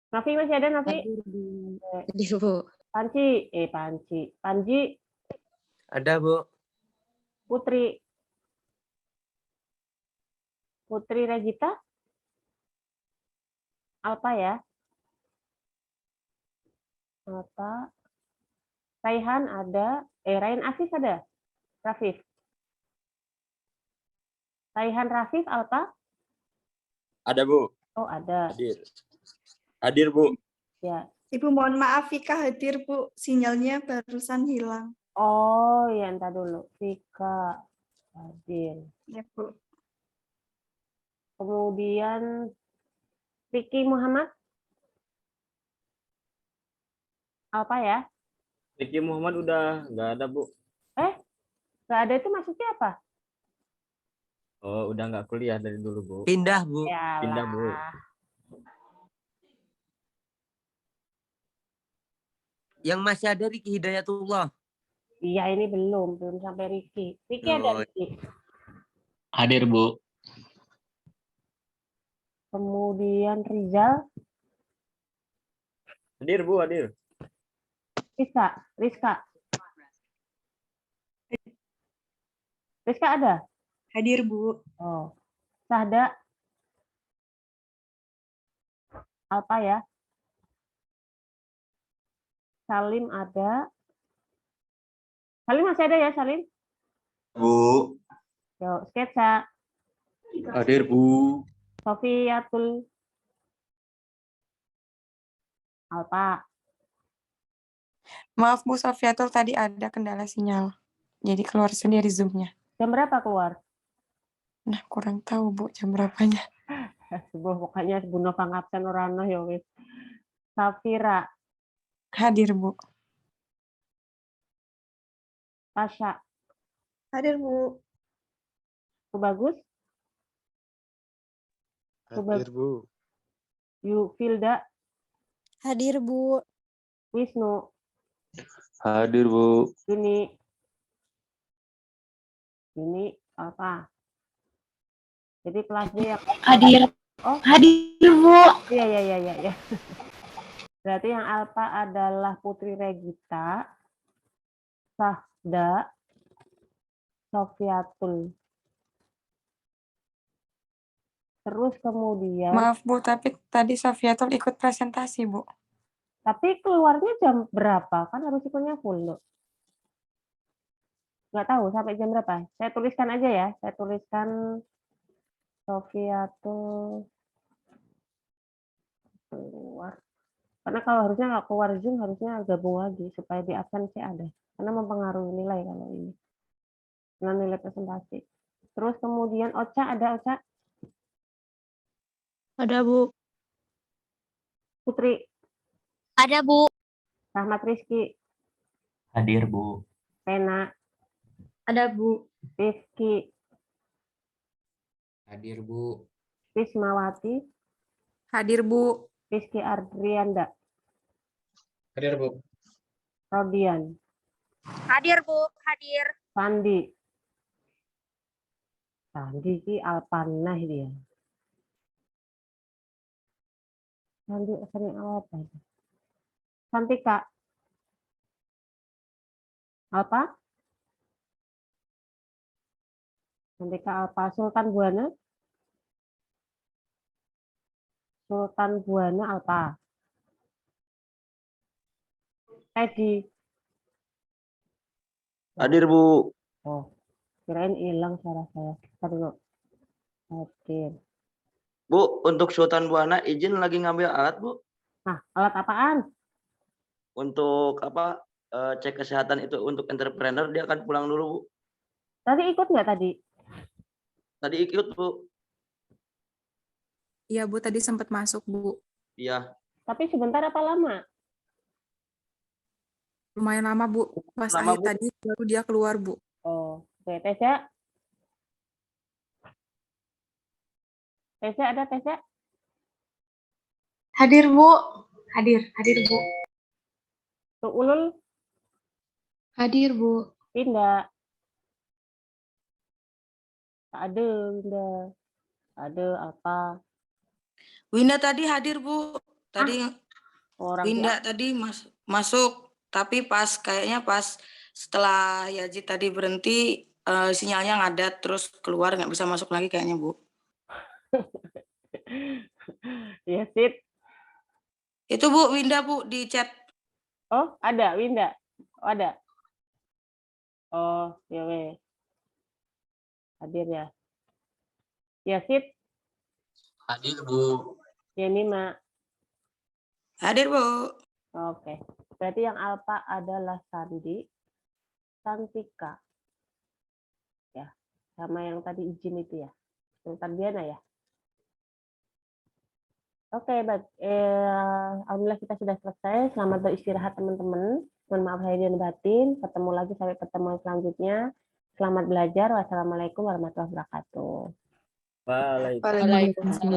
Novi masih ada, Novi? Hadir, Bu. Panji. Ada, Bu. Putri Regita? Alfa ya? Alfa. Raihan ada? Raihan Afif ada? Rafif? Raihan Rafif Alfa? Ada, Bu. Oh, ada. Hadir, Bu. Ya. Ibu mohon maaf, Vika hadir, Bu. Sinyalnya barusan hilang. Oh, ya entar dulu. Vika hadir. Ya, Bu. Kemudian Vicky Muhammad. Alfa ya? Ricky Muhammad udah nggak ada, Bu. Nggak ada itu maksudnya apa? Oh, udah nggak kuliah dari dulu, Bu. Pindah, Bu. Pindah, Bu. Yang masih ada Riki Hidayatullah. Iya, ini belum sampai Ricky. Ricky ada Ricky. Hadir, Bu. Kemudian Rizal. Hadir, Bu, hadir. Rizka ada? Hadir, Bu. Oh. Sahda. Alfa ya? Salim ada. Salim masih ada ya, Salim? Bu. Yo, sketsa. Hadir, Bu. Sofiatul. Alfa. Maaf Bu Sofiatul, tadi ada kendala sinyal. Jadi keluar sendiri Zoom-nya. Jam berapa keluar? Nah, kurang tahu Bu jam berapanya. Sebuah pokoknya Bu Nova ngabsen orangnya ya wis. Safira. Hadir, Bu. Tasya. Hadir, Bu. Bagus. Hadir, Bu. Yufilda. Hadir, Bu. Wisnu. Hadir, Bu. Ini apa? Jadi kelas B yang Hadir. Oh, Hadir, Bu. Iya. Berarti yang alfa adalah Putri Regita, Sahda, Sofiatul. Terus kemudian Maaf Bu, tapi tadi Sofiatul ikut presentasi Bu. Tapi keluarnya jam berapa? Kan harus ikutnya full, loh. Nggak tahu sampai jam berapa. Saya tuliskan aja ya. Saya tuliskan Sofiatul keluar. Karena kalau harusnya nggak keluar Zoom, harusnya gabung lagi supaya di absensi ada. Karena mempengaruhi nilai kalau ini. Karena nilai presentasi. Terus kemudian Ocha, ada Ocha? Ada, Bu. Putri? Ada, Bu. Rahmat Rizky? Hadir, Bu. Pena? Ada, Bu. Rizky? Hadir, Bu. Wismawati? Hadir, Bu. Rizky Ardrianda? Hadir, Bu. Rodian? Hadir, Bu. Hadir. Sandi? Sandi ki Alpanah dia. Sandi sering apa? Santika? Apa? Santika Alpa. Sultan Buana? Sultan Buana apa? Teddy. Hadir, Bu. Oh, kirain hilang suara saya. Bentar dulu. Hadir. Bu, untuk Sultan Buana izin lagi ngambil alat, Bu. Nah, alat apaan? Untuk apa? Cek kesehatan itu untuk entrepreneur, dia akan pulang dulu, Bu. Tadi ikut nggak tadi? Tadi ikut, Bu. Iya, Bu, tadi sempat masuk, Bu. Iya. Tapi sebentar apa lama? Lumayan lama, Bu. Pas Lama, akhir Bu. tadi baru dia keluar, Bu. Oh, oke. Tesya? Tesya ada Tesya? Hadir, Bu. Hadir Bu. Tuh Ulul? Hadir, Bu. Pindah. Ada, Winda. Ada apa? Winda tadi hadir, Bu. Tadi Orang Winda tadi masuk, tapi kayaknya pas setelah Yazid tadi berhenti, sinyalnya ngadat terus keluar nggak bisa masuk lagi kayaknya, Bu. Yazid. Itu Bu, Winda, Bu, di chat. Oh, ada Winda. Oh, ada. Oh, ya weh. Hadir ya. Yazid. Hadir, Bu. Yani, Mak. Hadir, Bu. Oke. Berarti yang alfa adalah Sandi, Santika. Ya, sama yang tadi izin itu ya. Sultan Diana ya. Oke, baik. Alhamdulillah kita sudah selesai. Selamat beristirahat teman-teman. Mohon maaf lahir dan batin. Ketemu lagi sampai pertemuan selanjutnya. Selamat belajar. Wassalamualaikum warahmatullahi wabarakatuh. Waalaikumsalam.